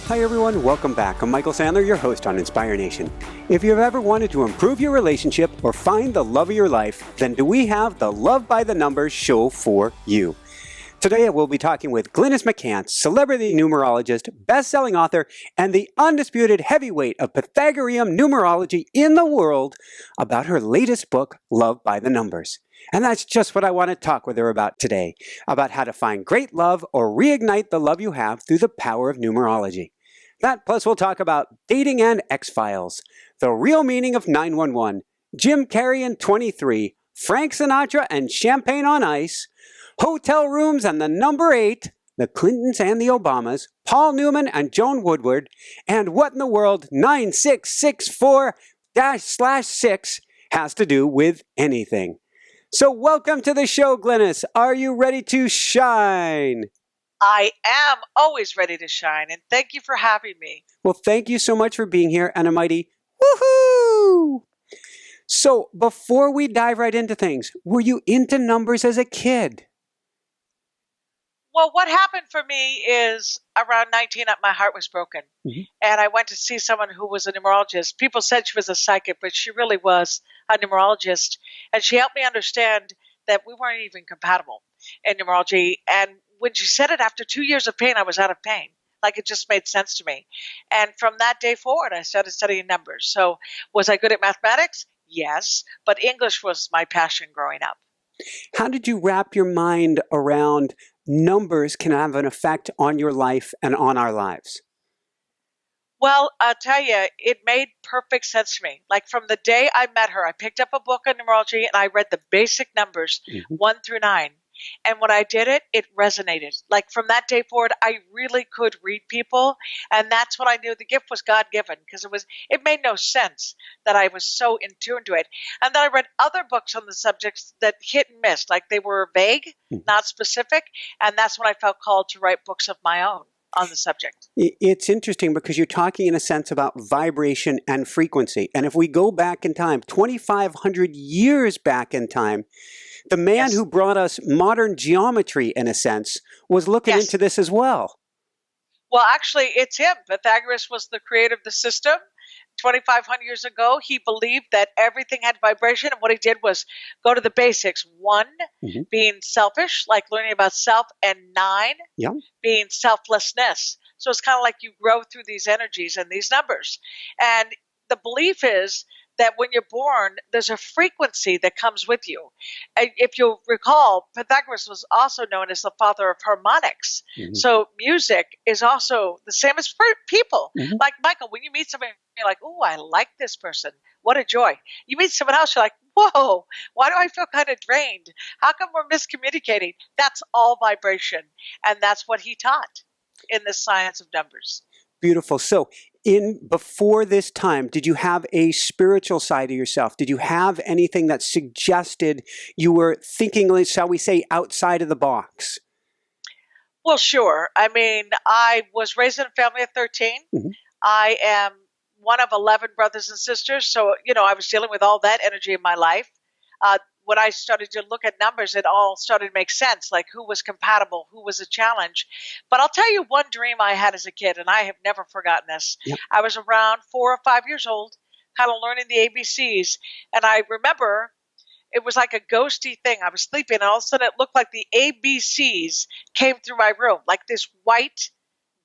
Hi everyone, welcome back. I'm Michael Sandler, your host on Inspire Nation. If you've ever wanted to improve your relationship or find the love of your life, then do we have the Love by the Numbers show for you. Today we'll be talking with Glynis McCants, celebrity numerologist, best-selling author, and the undisputed heavyweight of pythagoream numerology in the world about her latest book, Love by the Numbers. And that's just what I want to talk with her about today, about how to find great love or reignite the love you have through the power of numerology. That plus we'll talk about dating and X-Files, the real meaning of 911, Jim Carrey and 23, Frank Sinatra and Champagne on Ice, hotel rooms and the number 8, the Clintons and the Obamas, Paul Newman and Joan Woodward, and what in the world 9664-6 has to do with anything. So welcome to the show, Glynis. Are you ready to shine? I am always ready to shine, and thank you for having me. Well, thank you so much for being here, and a mighty woohoo! So, before we dive right into things, were you into numbers as a kid? Well, what happened for me is around 19, my heart was broken, and I went to see someone who was a numerologist. People said she was a psychic, but she really was a numerologist, and she helped me understand that we weren't even compatible in numerology. And when she said it, after 2 years of pain, I was out of pain. Like, it just made sense to me. And from that day forward, I started studying numbers. So was I good at mathematics? Yes, but English was my passion growing up. How did you wrap your mind around numbers can have an effect on your life and on our lives? Well, I'll tell you, it made perfect sense to me. Like, from the day I met her, I picked up a book on numerology and I read the basic numbers, 1 through 9. And when I did it, it resonated. Like, from that day forward, I really could read people. And that's when I knew the gift was God-given, because it made no sense that I was so in tune to it. And then I read other books on the subjects that hit and missed, like they were vague, not specific. And that's when I felt called to write books of my own on the subject. It's interesting because you're talking in a sense about vibration and frequency. And if we go back in time, 2,500 years back in time, the man who brought us modern geometry, in a sense, was looking into this as well. Well, actually, it's him. Pythagoras was the creator of the system. 2,500 years ago, he believed that everything had vibration, and what he did was go to the basics. 1, being selfish, like learning about self, and 9, being selflessness. So it's kind of like you grow through these energies and these numbers. And the belief is that when you're born, there's a frequency that comes with you. And if you'll recall, Pythagoras was also known as the father of harmonics. So music is also the same as for people. Like, Michael, when you meet somebody, you're like, oh, I like this person. What a joy. You meet someone else, you're like, whoa, why do I feel kind of drained? How come we're miscommunicating? That's all vibration. And that's what he taught in the science of numbers. Beautiful. So, before this time, did you have a spiritual side of yourself? Did you have anything that suggested you were thinking, shall we say, outside of the box? Well, sure. I mean, I was raised in a family of 13. I am one of 11 brothers and sisters. So, I was dealing with all that energy in my life. When I started to look at numbers, it all started to make sense, like who was compatible, who was a challenge. But I'll tell you one dream I had as a kid, and I have never forgotten this. I was around 4 or 5 years old, kind of learning the ABCs, and I remember it was like a ghosty thing. I was sleeping, and all of a sudden it looked like the ABCs came through my room, like this white,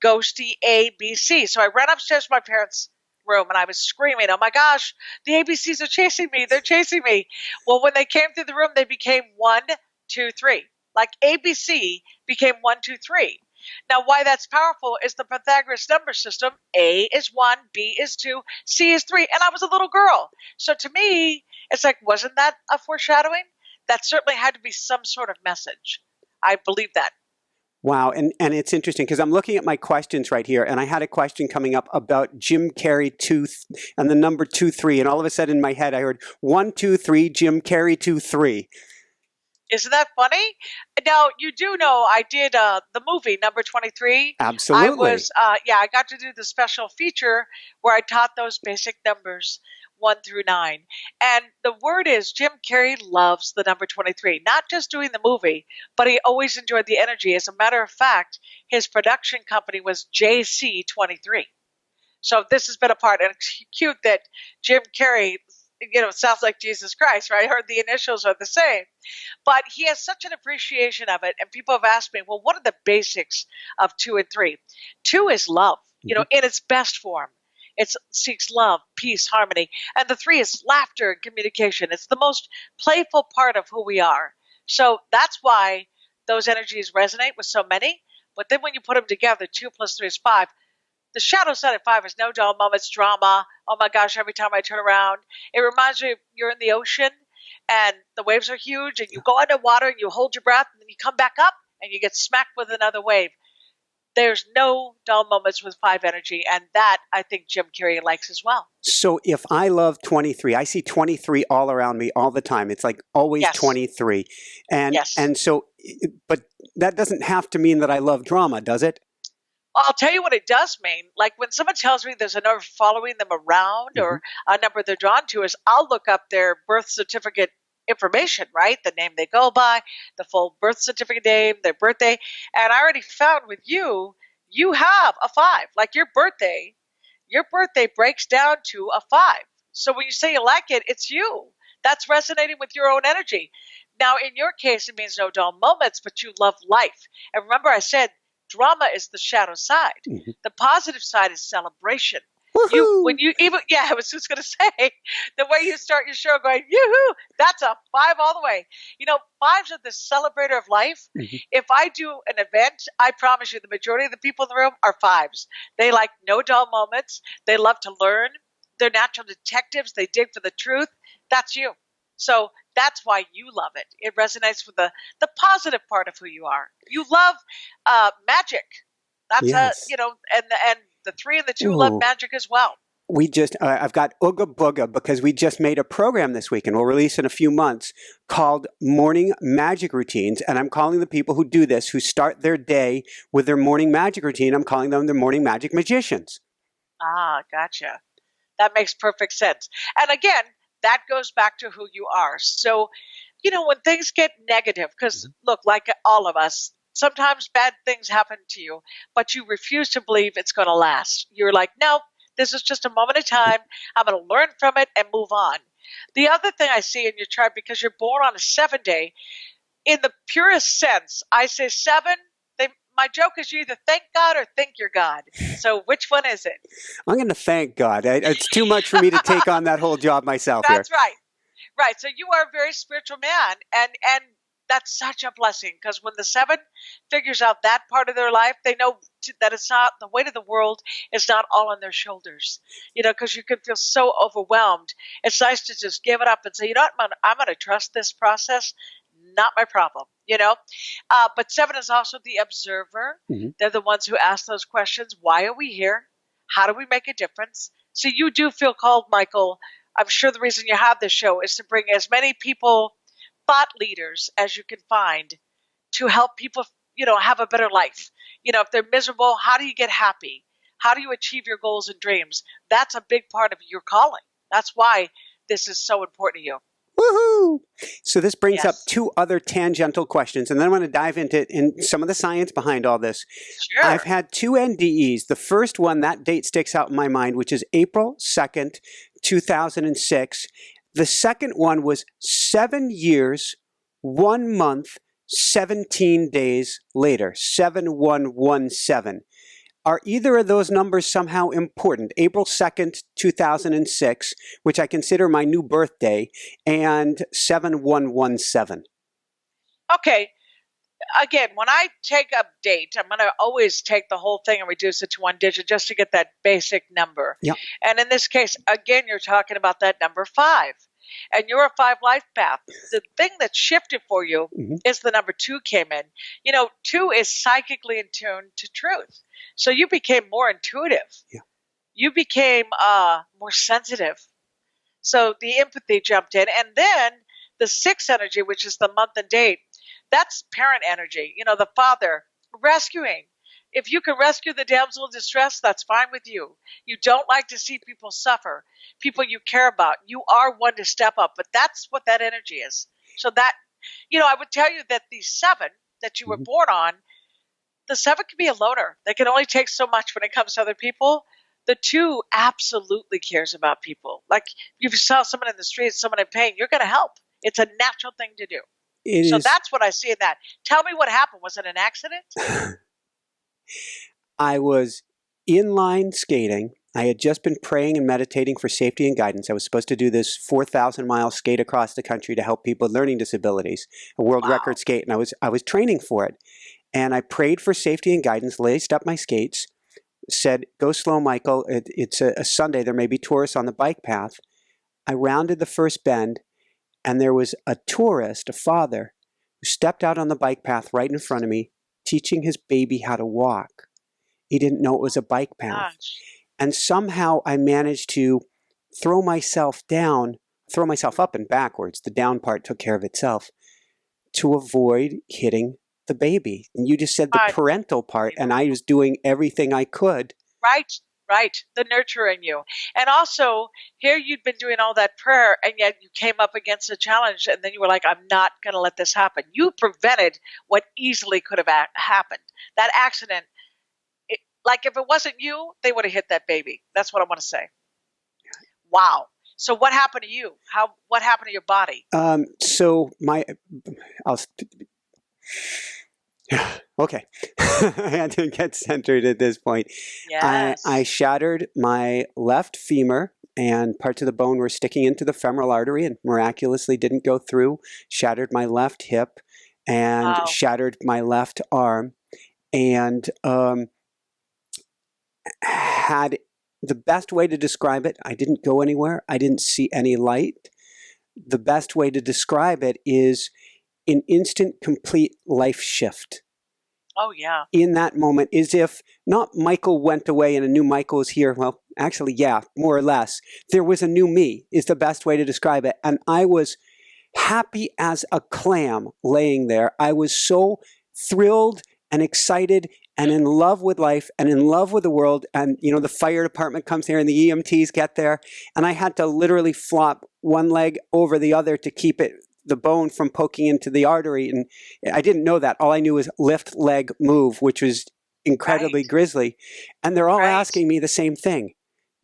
ghosty ABC. So I ran upstairs to my parents' room and I was screaming, oh my gosh, the ABCs are chasing me. They're chasing me. Well, when they came through the room, they became 1, 2, 3. Like ABC became 1, 2, 3. Now, why that's powerful is the Pythagoras number system. A is 1, B is 2, C is 3. And I was a little girl. So to me, it's like, wasn't that a foreshadowing? That certainly had to be some sort of message. I believe that. Wow. And it's interesting because I'm looking at my questions right here, and I had a question coming up about Jim Carrey and the number 23. And all of a sudden in my head, I heard 1, 2, 3, Jim Carrey 2, 3. Isn't that funny? Now, you do know I did the movie Number 23. Absolutely. I got to do the special feature where I taught those basic numbers. 1 through 9. And the word is Jim Carrey loves the number 23, not just doing the movie, but he always enjoyed the energy. As a matter of fact, his production company was JC23. So this has been a part, and it's cute that Jim Carrey, sounds like Jesus Christ, right? I heard the initials are the same. But he has such an appreciation of it. And people have asked me, well, what are the basics of 2 and 3? 2 is love, in its best form. It seeks love, peace, harmony. And the 3 is laughter and communication. It's the most playful part of who we are. So that's why those energies resonate with so many. But then when you put them together, 2 plus 3 is 5. The shadow side of 5 is no dull moments, drama. Oh my gosh, every time I turn around. It reminds me you're in the ocean and the waves are huge and you go underwater and you hold your breath and then you come back up and you get smacked with another wave. There's no dull moments with 5 energy, and that I think Jim Carrey likes as well. So if I love 23, I see 23 all around me all the time. It's like always 23. And so, but that doesn't have to mean that I love drama, does it? I'll tell you what it does mean. Like when someone tells me there's a number following them around or a number they're drawn to, is I'll look up their birth certificate information, right? The name they go by, the full birth certificate name, their birthday. And I already found with you have a 5. Like your birthday breaks down to a 5. So when you say you like it, it's you. That's resonating with your own energy. Now, in your case, it means no dull moments, but you love life. And remember I said, drama is the shadow side. The positive side is celebration. I was just going to say, the way you start your show going, yoo-hoo, that's a 5 all the way. 5s are the celebrator of life. If I do an event, I promise you the majority of the people in the room are 5s. They like no dull moments. They love to learn. They're natural detectives. They dig for the truth. That's you. So that's why you love it. It resonates with the positive part of who you are. You love magic. That's and the 3 and the 2 love magic as well. I've got Ooga Booga because we just made a program this week and we'll release in a few months called Morning Magic Routines. And I'm calling the people who do this, who start their day with their morning magic routine, I'm calling them the Morning Magic Magicians. Ah, gotcha. That makes perfect sense. And again, that goes back to who you are. So, when things get negative, because look, like all of us, sometimes bad things happen to you, but you refuse to believe it's going to last. You're like, no, this is just a moment of time. I'm going to learn from it and move on. The other thing I see in your chart, because you're born on a 7 day, in the purest sense, I say 7. My joke is you either thank God or think you're God. So which one is it? I'm going to thank God. It's too much for me to take on that whole job myself. That's right. Right. So you are a very spiritual man. And that's such a blessing, because when the 7 figures out that part of their life, they know that it's not, the weight of the world is not all on their shoulders, because you can feel so overwhelmed. It's nice to just give it up and say, I'm going to trust this process. Not my problem, But 7 is also the observer. They're the ones who ask those questions. Why are we here? How do we make a difference? So you do feel called, Michael. I'm sure the reason you have this show is to bring as many people, thought leaders, as you can find to help people, have a better life. If they're miserable, how do you get happy? How do you achieve your goals and dreams? That's a big part of your calling. That's why this is so important to you. Woohoo! So this brings up 2 other tangential questions, and then I want to dive into some of the science behind all this. Sure. I've had 2 NDEs. The first one, that date sticks out in my mind, which is April 2nd, 2006. The second one was 7 years, 1 month, 17 days later, 7117. Are either of those numbers somehow important? April 2nd, 2006, which I consider my new birthday, and 7117. Okay. Again, when I take a date, I'm going to always take the whole thing and reduce it to 1 digit just to get that basic number. Yep. And in this case, again, you're talking about that number 5. And you're a 5 life path. The thing that shifted for you is the number 2 came in. 2 is psychically in tune to truth. So you became more intuitive. Yeah. You became more sensitive. So the empathy jumped in. And then the 6 energy, which is the month and date, that's parent energy. The father rescuing. If you can rescue the damsel in distress, that's fine with you. You don't like to see people suffer, people you care about. You are one to step up, but that's what that energy is. So that, I would tell you that the 7 that you were born on, the 7 can be a loner. They can only take so much when it comes to other people. The 2 absolutely cares about people. Like, if you saw someone in the street, someone in pain, you're going to help. It's a natural thing to do. That's what I see in that. Tell me what happened. Was it an accident? I was inline skating. I had just been praying and meditating for safety and guidance. I was supposed to do this 4,000-mile skate across the country to help people with learning disabilities, a world record skate, and I was training for it. And I prayed for safety and guidance, laced up my skates, said, "Go slow, Michael. It's a Sunday. There may be tourists on the bike path." I rounded the first bend, and there was a tourist, a father, who stepped out on the bike path right in front of me, teaching his baby how to walk. He didn't know it was a bike path. Gosh. And somehow I managed to throw myself up and backwards. The down part took care of itself to avoid hitting the baby. And you just said the parental part, and I was doing everything I could. Right. The nurture in you. And also, here you'd been doing all that prayer, and yet you came up against a challenge, and then you were like, I'm not going to let this happen. You prevented what easily could have happened. That accident, like if it wasn't you, they would have hit that baby. That's what I want to say. Wow. So what happened to you? What happened to your body? Okay. I had to get centered at this point. Yes. I shattered my left femur, and parts of the bone were sticking into the femoral artery and miraculously didn't go through. Shattered my left hip and shattered my left arm, and had the best way to describe it. I didn't go anywhere. I didn't see any light. The best way to describe it is an instant, complete life shift. Oh, yeah. In that moment, as if not Michael went away and a new Michael is here. Well, actually, yeah, more or less. There was a new me, is the best way to describe it. And I was happy as a clam laying there. I was so thrilled and excited and in love with life and in love with the world. And, the fire department comes there and the EMTs get there. And I had to literally flop one leg over the other to keep the bone from poking into the artery. And I didn't know that. All I knew was lift, leg, move, which was incredibly grisly. And they're all asking me the same thing.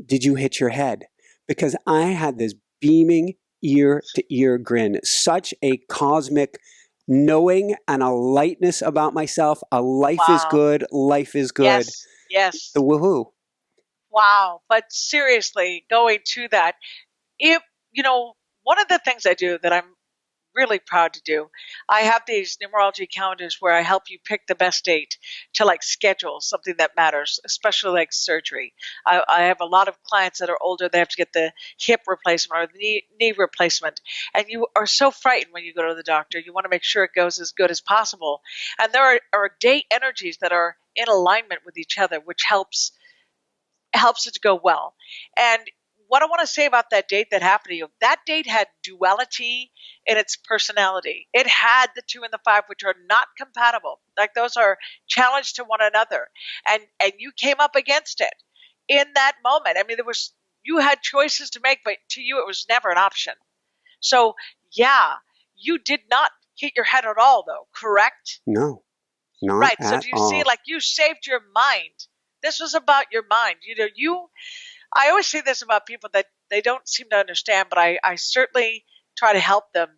Did you hit your head? Because I had this beaming ear-to-ear grin, such a cosmic knowing and a lightness about myself. A life is good. Life is good. Yes. The woohoo. Wow. But seriously, going to that, one of the things I do that I'm really proud to do, I have these numerology counters where I help you pick the best date to schedule something that matters, especially like surgery. I have a lot of clients that are older. They have to get the hip replacement or the knee replacement. And you are so frightened when you go to the doctor. You want to make sure it goes as good as possible. And there are date energies that are in alignment with each other, which helps it to go well. And what I want to say about that date that happened to you, that date had duality in its personality. It had the 2 and the 5, which are not compatible. Like those are challenged to one another. And you came up against it in that moment. I mean, you had choices to make, but to you, it was never an option. So yeah, you did not hit your head at all though, correct? No, not right. at So do you all. see, you saved your mind. This was about your mind. I always say this about people that they don't seem to understand, but I certainly try to help them.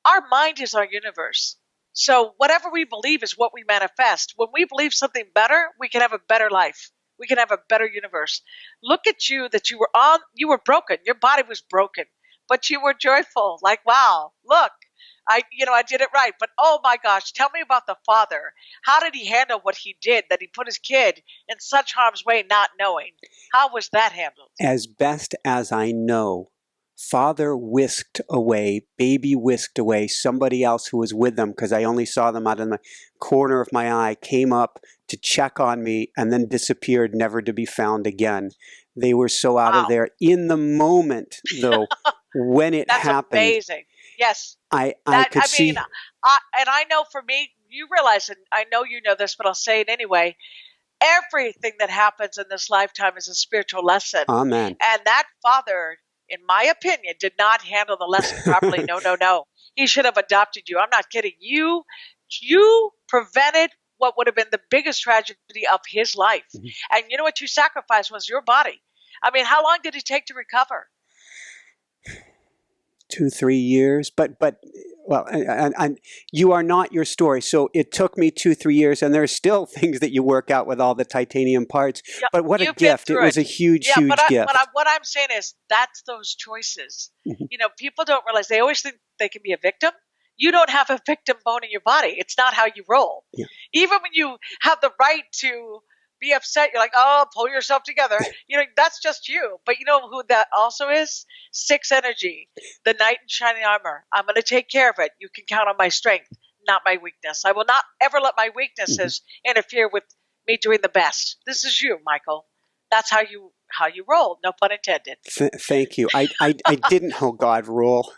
Our mind is our universe. So whatever we believe is what we manifest. When we believe something better, we can have a better life. We can have a better universe. Look at you that you were broken. Your body was broken, but you were joyful. Like, wow, look, I did it right. But oh my gosh, tell me about the Father. How did he handle what he did, that he put his kid in such harm's way, not knowing? How was that handled? As best as I know, Father whisked away, baby whisked away, somebody else who was with them, because I only saw them out of the corner of my eye, came up to check on me and then disappeared, never to be found again. They were so out of there. In the moment, though, when it That's happened. Amazing. Yes. I That, could I mean, see. and I know for me, you realize, and I know you know this, but I'll say it anyway. Everything that happens in this lifetime is a spiritual lesson. Amen. And that father, in my opinion, did not handle the lesson properly. No, no, no. He should have adopted you. I'm not kidding. You prevented what would have been the biggest tragedy of his life. Mhm. And you know what you sacrificed was your body. I mean, how long did it take to recover? 2-3 years, but well, and you are not your story. So it took me 2-3 years, and there's still things that you work out with all the titanium parts. Yeah, But what a you've been gift! It through was it. a huge, Yeah, huge gift. what I'm saying is that's those choices. Mhm. You know, people don't realize, they always think they can be a victim. You don't have a victim bone in your body. It's not how you roll. Yeah. Even when you have the right to be upset, you're like, oh, pull yourself together. You know, that's just you. But you know who that also is? 6 energy, the knight in shining armor. I'm going to take care of it. You can count on my strength, not my weakness. I will not ever let my weaknesses interfere with me doing the best. This is you, Michael. That's how you roll. No pun intended. Thank you. I didn't know God rule.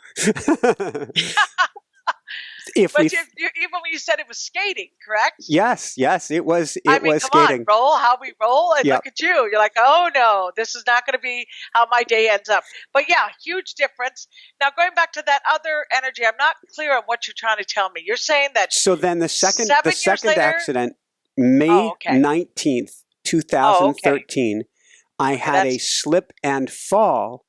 But even when you said it was skating, correct? Yes, it was. It I mean, was come skating. on, roll how we roll, and Yep. look at you. You're like, oh no, this is not going to be how my day ends up. But yeah, huge difference. Now going back to that other energy, I'm not clear on what you're trying to tell me. You're saying that So then the second 7 years later, accident, May 19th, 2013, I had a slip and fall,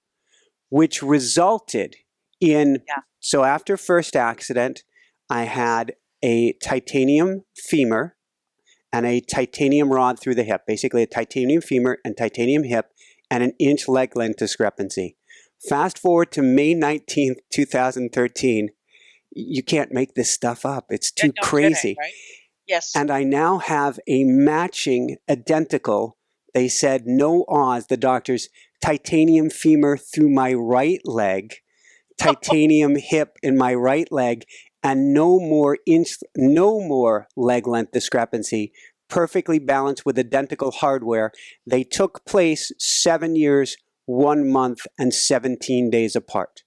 which resulted in. Yeah. So after first accident, I had a titanium femur and a titanium rod through the hip, basically a titanium femur and titanium hip, and an inch leg length discrepancy. Fast forward to May 19th, 2013. You can't make this stuff up. It's too crazy. Kidding, right? Yes. And I now have a matching, identical, they said no Oz, the doctors, titanium femur through my right leg, titanium hip in my right leg, and no more leg length discrepancy, perfectly balanced with identical hardware. They took place 7 years, 1 month, and 17 days apart.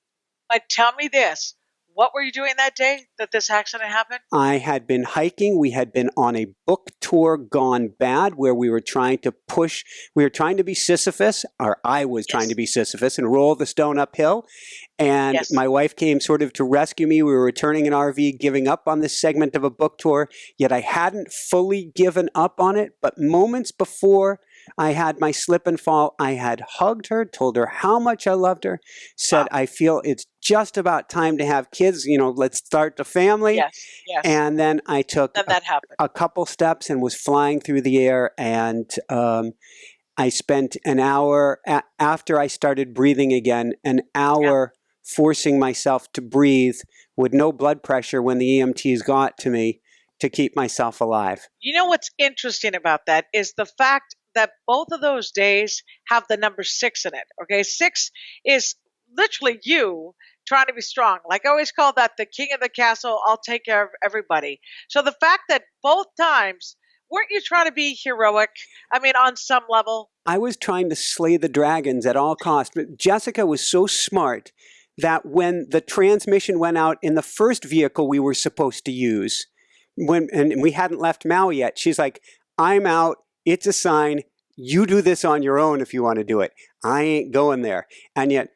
But tell me this. What were you doing that day that this accident happened? I had been hiking. We had been on a book tour gone bad where we were trying to be Sisyphus, or I was trying to be Sisyphus and roll the stone uphill. And my wife came sort of to rescue me. We were returning an RV, giving up on this segment of a book tour, yet I hadn't fully given up on it. But moments before I had my slip and fall, I had hugged her, told her how much I loved her, said, I feel it's just about time to have kids, let's start the family. Yes. And then I took that happened. A couple steps and was flying through the air, and I spent an hour, after I started breathing again, an hour forcing myself to breathe with no blood pressure when the EMTs got to me to keep myself alive. You know what's interesting about that is the fact that both of those days have the number 6 in it. Okay, 6 is literally you trying to be strong. Like I always call that the king of the castle, I'll take care of everybody. So the fact that both times, weren't you trying to be heroic? I mean, on some level. I was trying to slay the dragons at all costs. But Jessica was so smart that when the transmission went out in the first vehicle we were supposed to use, and we hadn't left Maui yet, she's like, I'm out. It's a sign. You do this on your own if you want to do it. I ain't going there. And yet,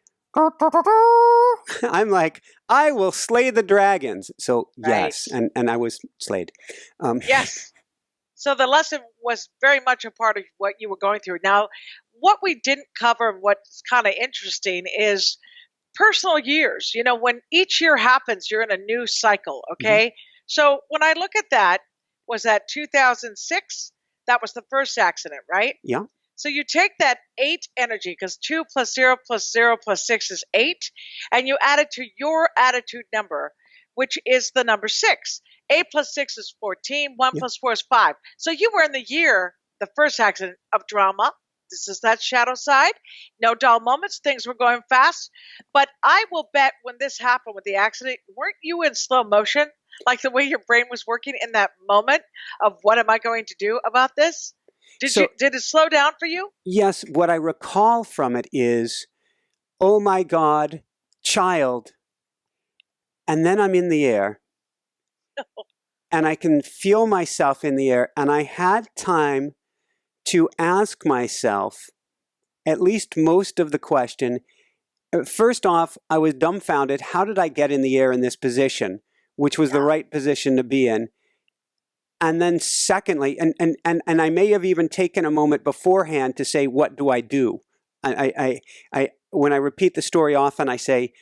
I'm like, I will slay the dragons. So yes, and I was slayed. Yes. So the lesson was very much a part of what you were going through. Now, what we didn't cover, what's kind of interesting, is personal years. You know, when each year happens, you're in a new cycle, okay? So when I look at that, was that 2006? That was the first accident, right? Yeah. So you take that 8 energy, because 2 plus 0 plus 0 plus 6 is 8, and you add it to your attitude number, which is the number 6. 8 plus 6 is 14, 1 plus 4 is 5. So you were in the year, the first accident, of drama. This is that shadow side. No dull moments. Things were going fast. But I will bet when this happened with the accident, weren't you in slow motion? Like the way your brain was working in that moment of what am I going to do about this? Did it slow down for you? Yes. What I recall from it is, oh my God, child. and then I'm in the air, and I can feel myself in the air, and I had time to ask myself at least most of the question. First off, I was dumbfounded. How did I get in the air in this position, which was the right position to be in? And then secondly, and I may have even taken a moment beforehand to say, what do I do? When I repeat the story often, I say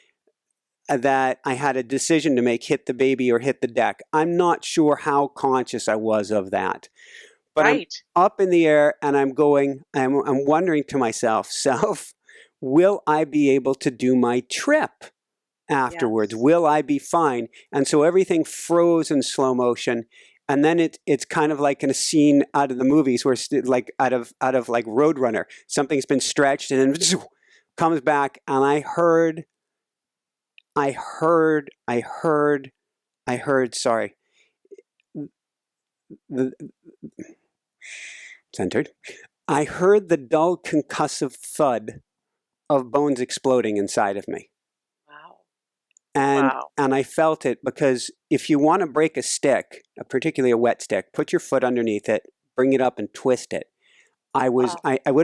that I had a decision to make, hit the baby or hit the deck. I'm not sure how conscious I was of that. But Right. I'm up in the air and I'm wondering to myself, will I be able to do my trip afterwards? Yes. Will I be fine? And so everything froze in slow motion. And then it's kind of like in a scene out of the movies where it's like out of like Roadrunner. Something's been stretched and then comes back, and I heard, sorry. Centered. I heard the dull concussive thud of bones exploding inside of me. Wow. And I felt it, because if you want to break a stick, particularly a wet stick, put your foot underneath it, bring it up and twist it. I would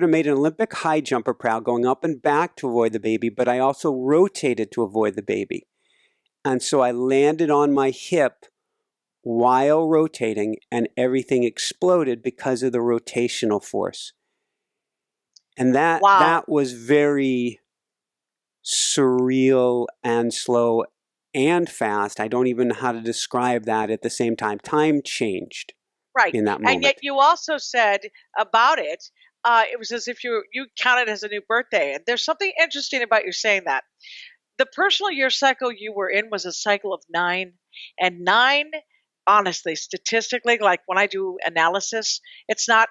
have made an Olympic high jumper proud, going up and back to avoid the baby, but I also rotated to avoid the baby. And so I landed on my hip while rotating, and everything exploded because of the rotational force. And that was very surreal and slow and fast. I don't even know how to describe that at the same time. Time changed in that moment. And yet you also said about it, it was as if you counted as a new birthday. And there's something interesting about you saying that. The personal year cycle you were in was a cycle of 9. And 9, honestly, statistically, like when I do analysis, it's not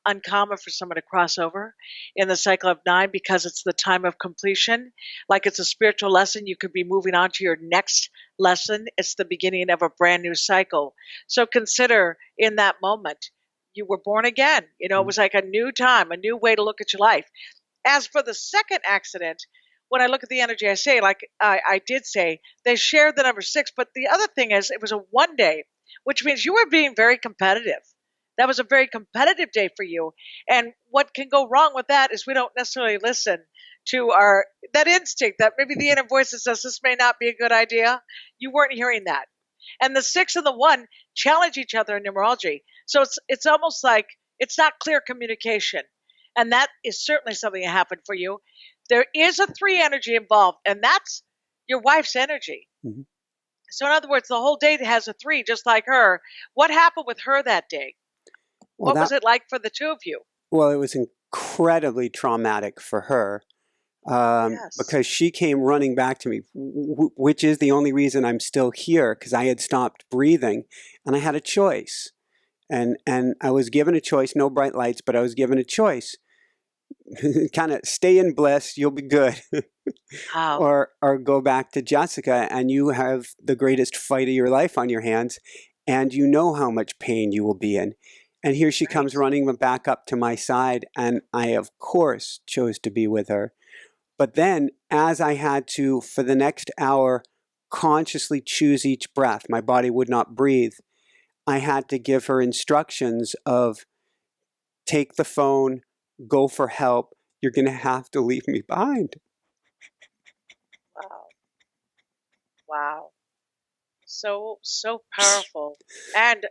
uncommon for someone to cross over in the cycle of 9, because it's the time of completion. Like it's a spiritual lesson. You could be moving on to your next lesson. It's the beginning of a brand new cycle. So consider in that moment, you were born again. You know, it was like a new time, a new way to look at your life. As for the second accident, when I look at the energy, I say, like I did say, they shared the number 6. But the other thing is, it was a 1 day, which means you were being very competitive. That was a very competitive day for you. And what can go wrong with that is we don't necessarily listen to that instinct, that maybe the inner voice that says this may not be a good idea. You weren't hearing that. And the 6 and the 1 challenge each other in numerology. So it's almost like it's not clear communication. And that is certainly something that happened for you. There is a 3 energy involved, and that's your wife's energy. Mm-hmm. So in other words, the whole day has a 3, just like her. What happened with her that day? What was it like for the two of you? Well, it was incredibly traumatic for her, because she came running back to me, which is the only reason I'm still here, because I had stopped breathing, and I had a choice. And I was given a choice, no bright lights, but I was given a choice. Kind of stay in bliss, you'll be good. Or go back to Jessica, and you have the greatest fight of your life on your hands, and you know how much pain you will be in. And here she comes running back up to my side, and I, of course, chose to be with her. But then, as I had to, for the next hour, consciously choose each breath, my body would not breathe, I had to give her instructions of, take the phone, go for help, you're going to have to leave me behind. Wow. So powerful. And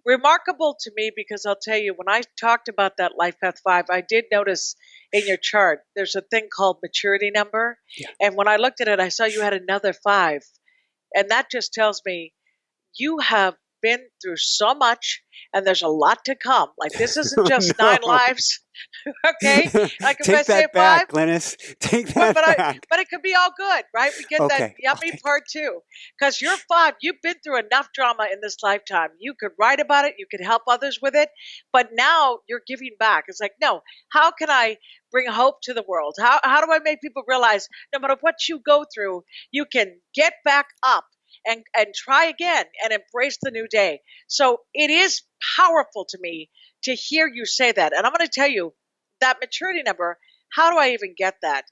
remarkable to me, because I'll tell you, when I talked about that Life Path 5, I did notice in your chart, there's a thing called maturity number. Yeah. And when I looked at it, I saw you had another 5. And that just tells me you have been through so much, and there's a lot to come. Like, this isn't just 9 lives. Okay? Like, take that back, Glynis. Take that back. But it could be all good, right? We get that yummy part too. Because you're 5. You've been through enough drama in this lifetime. You could write about it. You could help others with it. But now you're giving back. It's like, no, how can I bring hope to the world? How do I make people realize no matter what you go through, you can get back up and try again and embrace the new day? So it is powerful to me to hear you say that. And I'm going to tell you, that maturity number, how do I even get that?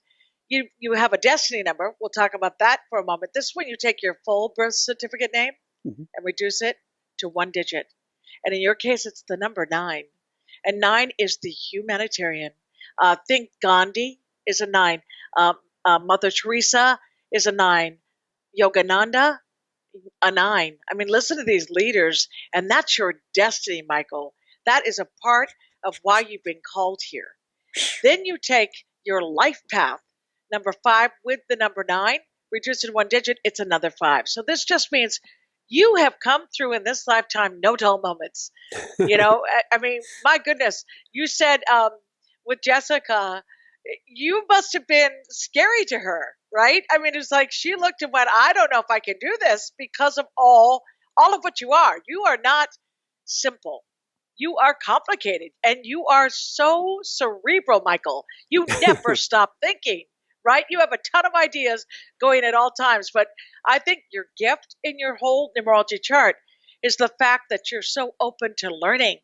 You have a destiny number. We'll talk about that for a moment. This is when you take your full birth certificate name and reduce it to one digit. And in your case, it's the number 9. And 9 is the humanitarian. Think Gandhi is a 9. Mother Teresa is a 9. Yogananda, a 9. I mean, listen to these leaders, and that's your destiny, Michael. That is a part of why you've been called here. Then you take your life path, number 5 with the number 9, reduce it one digit, it's another 5. So this just means you have come through in this lifetime no dull moments. You know, I mean, my goodness, you said with Jessica, you must have been scary to her, right? I mean, it's like she looked and went, I don't know if I can do this because of all of what you are. You are not simple. You are complicated, and you are so cerebral, Michael. You never stop thinking, right? You have a ton of ideas going at all times, but I think your gift in your whole numerology chart is the fact that you're so open to learning.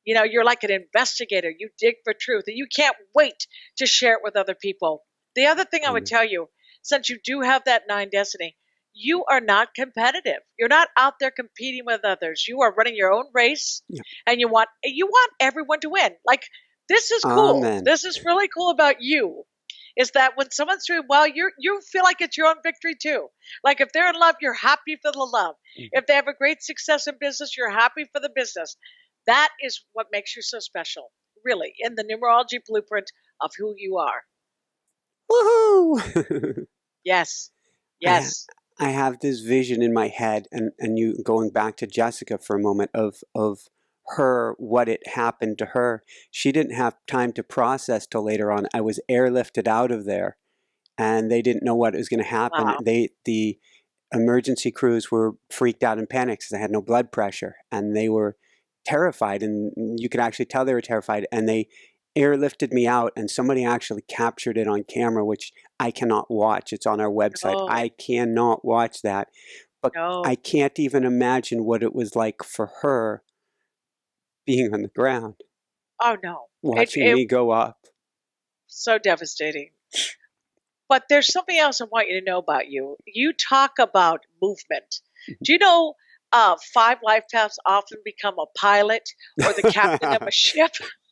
You know, you're like an investigator. You dig for truth, and you can't wait to share it with other people. The other thing I would tell you, since you do have that 9 destiny, you are not competitive. You're not out there competing with others. You are running your own race, and you want everyone to win. Like, this is cool. Amen. This is really cool about you, is that when someone's doing well, you feel like it's your own victory too. Like, if they're in love, you're happy for the love. If they have a great success in business, you're happy for the business. That is what makes you so special, really, in the numerology blueprint of who you are. Woohoo! Yes. Yes. I have this vision in my head, and you going back to Jessica for a moment of her, what it happened to her. She didn't have time to process till later on. I was airlifted out of there, and they didn't know what was going to happen. Wow. The emergency crews were freaked out and panicked because they had no blood pressure, and they were terrified, and you could actually tell they were terrified, and they airlifted me out, and somebody actually captured it on camera, which I cannot watch. It's on our website. No. I cannot watch that, but No. I can't even imagine what it was like for her being on the ground, Oh, no. watching me go up. So devastating. But there's something else I want you to know about you. You talk about movement. Do you know 5 life paths often become a pilot or the captain of a ship?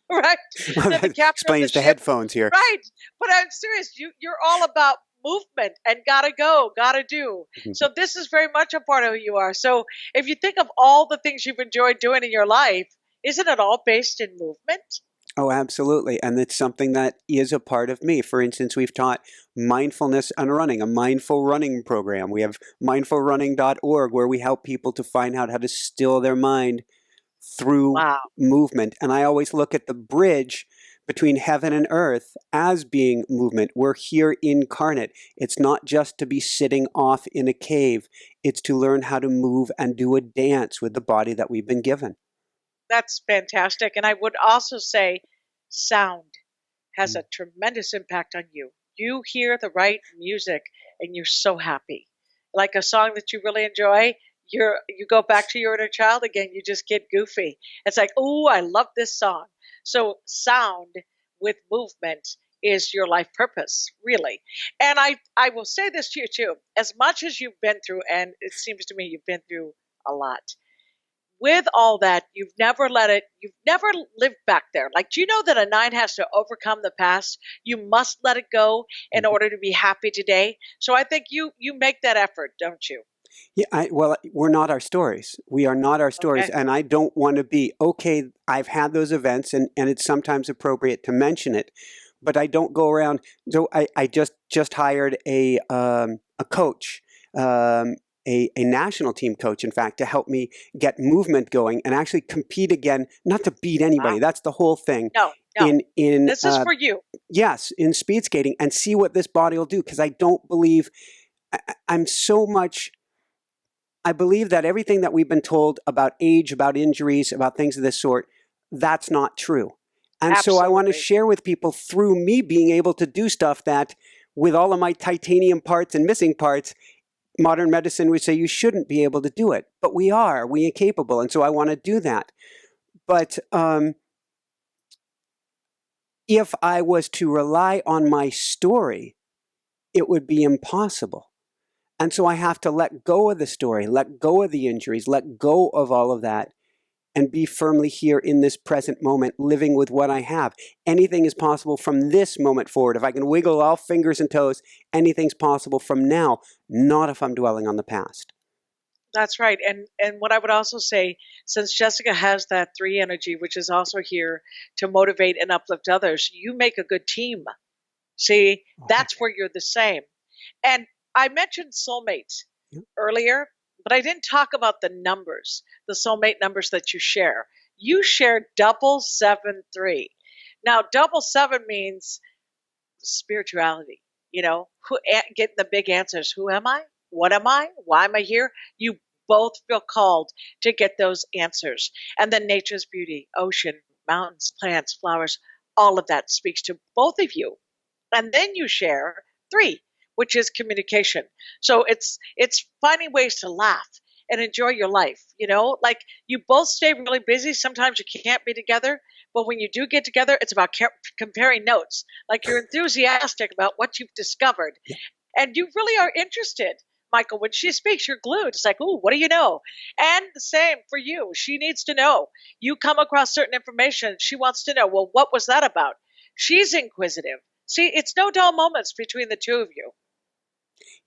Right? Well, The that captain of explains the ship. headphones here. Right. But I'm serious. You're all about movement and gotta go, gotta do. So this is very much a part of who you are. So if you think of all the things you've enjoyed doing in your life, isn't it all based in movement? Oh, absolutely. And it's something that is a part of me. For instance, we've taught mindfulness and running, a mindful running program. We have mindfulrunning.org, where we help people to find out how to still their mind through movement. And I always look at the bridge between heaven and earth as being movement. We're here incarnate. It's not just to be sitting off in a cave. It's to learn how to move and do a dance with the body that we've been given. That's fantastic. And I would also say sound has a tremendous impact on you. You hear the right music and you're so happy. Like a song that you really enjoy, you go back to your inner child again, you just get goofy. It's like, oh, I love this song. So sound with movement is your life purpose, really. And I will say this to you too. As much as you've been through, and it seems to me you've been through a lot, with all that, you've never lived back there. Like, do you know that a 9 has to overcome the past? You must let it go in order to be happy today. So I think you make that effort, don't you? Yeah, well, we're not our stories. We are not our stories. Okay. And I don't want to be, okay, I've had those events, and it's sometimes appropriate to mention it, but I don't go around. So I just hired a coach, a national team coach, in fact, to help me get movement going and actually compete again, not to beat anybody. Wow. That's the whole thing. No. In This is for you. Yes, in speed skating, and see what this body will do, because I don't believe, I believe that everything that we've been told about age, about injuries, about things of this sort, that's not true. And Absolutely. so I want to share with people, through me being able to do stuff that, with all of my titanium parts and missing parts, modern medicine would say you shouldn't be able to do it. But we are capable. And so I want to do that. But if I was to rely on my story it would be impossible. And so I have to let go of the story, let go of the injuries, let go of all of that, and be firmly here in this present moment, living with what I have. Anything is possible from this moment forward. If I can wiggle all fingers and toes, anything's possible from now, not if I'm dwelling on the past. That's right. And what I would also say, since Jessica has that 3 energy, which is also here to motivate and uplift others, you make a good team. See, that's where you're the same. And I mentioned soulmates earlier, but I didn't talk about the numbers, the soulmate numbers that you share. You share 773. Now, 77 means spirituality, getting the big answers. Who am I? What am I? Why am I here? You both feel called to get those answers. And then nature's beauty, ocean, mountains, plants, flowers, all of that speaks to both of you. And then you share 3, which is communication. So it's finding ways to laugh and enjoy your life. Like you both stay really busy. Sometimes you can't be together, but when you do get together, it's about comparing notes. Like you're enthusiastic about what you've discovered, and you really are interested. Michael, when she speaks, you're glued. It's like, ooh, what do you know? And the same for you. She needs to know. You come across certain information. She wants to know, well, what was that about? She's inquisitive. See, it's no dull moments between the two of you.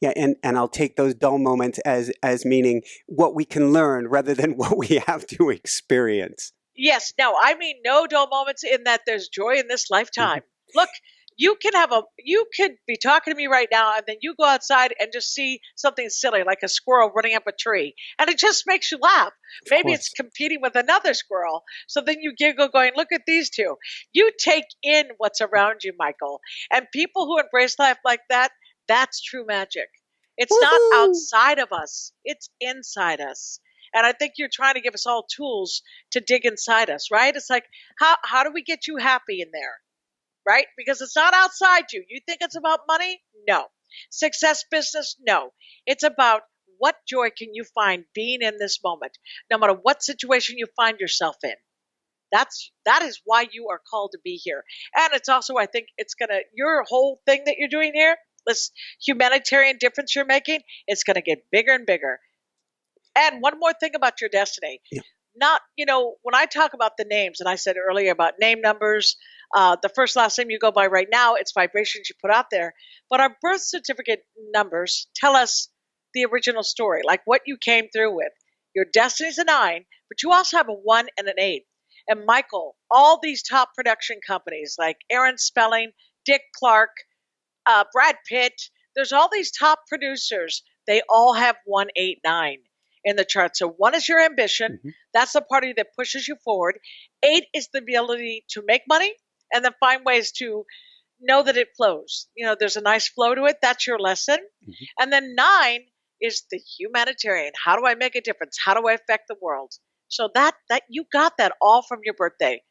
Yeah, and I'll take those dull moments as meaning what we can learn rather than what we have to experience. Yes, no, I mean no dull moments in that there's joy in this lifetime. Look, you could be talking to me right now, and then you go outside and just see something silly like a squirrel running up a tree, and it just makes you laugh. Maybe it's competing with another squirrel, so then you giggle going, look at these two. You take in what's around you, Michael, and people who embrace life like that, that's true magic. It's not outside of us, it's inside us. And I think you're trying to give us all tools to dig inside us, right? It's like, how do we get you happy in there, right? Because it's not outside you. You think it's about money? No. Success, business? No. It's about what joy can you find being in this moment, no matter what situation you find yourself in. That is why you are called to be here. And it's also, I think your whole thing that you're doing here, this humanitarian difference you're making, it's going to get bigger and bigger. And one more thing about your destiny. Yeah. When I talk about the names, and I said earlier about name numbers, the first, last name you go by right now, it's vibrations you put out there. But our birth certificate numbers tell us the original story, like what you came through with. Your destiny's a 9, but you also have a 1 and an 8. And Michael, all these top production companies like Aaron Spelling, Dick Clark, Brad Pitt, there's all these top producers. They all have 1, 8, 9 in the chart. So 1 is your ambition. That's the part of you that pushes you forward. 8 is the ability to make money and then find ways to know that it flows. There's a nice flow to it. That's your lesson. And then 9 is the humanitarian. How do I make a difference? How do I affect the world? So that you got that all from your birthday.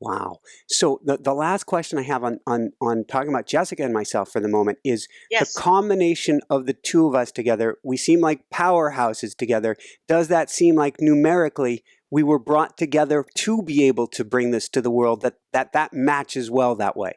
Wow. So the last question I have on talking about Jessica and myself for the moment is the combination of the two of us together. We seem like powerhouses together. Does that seem like numerically we were brought together to be able to bring this to the world, that matches well that way?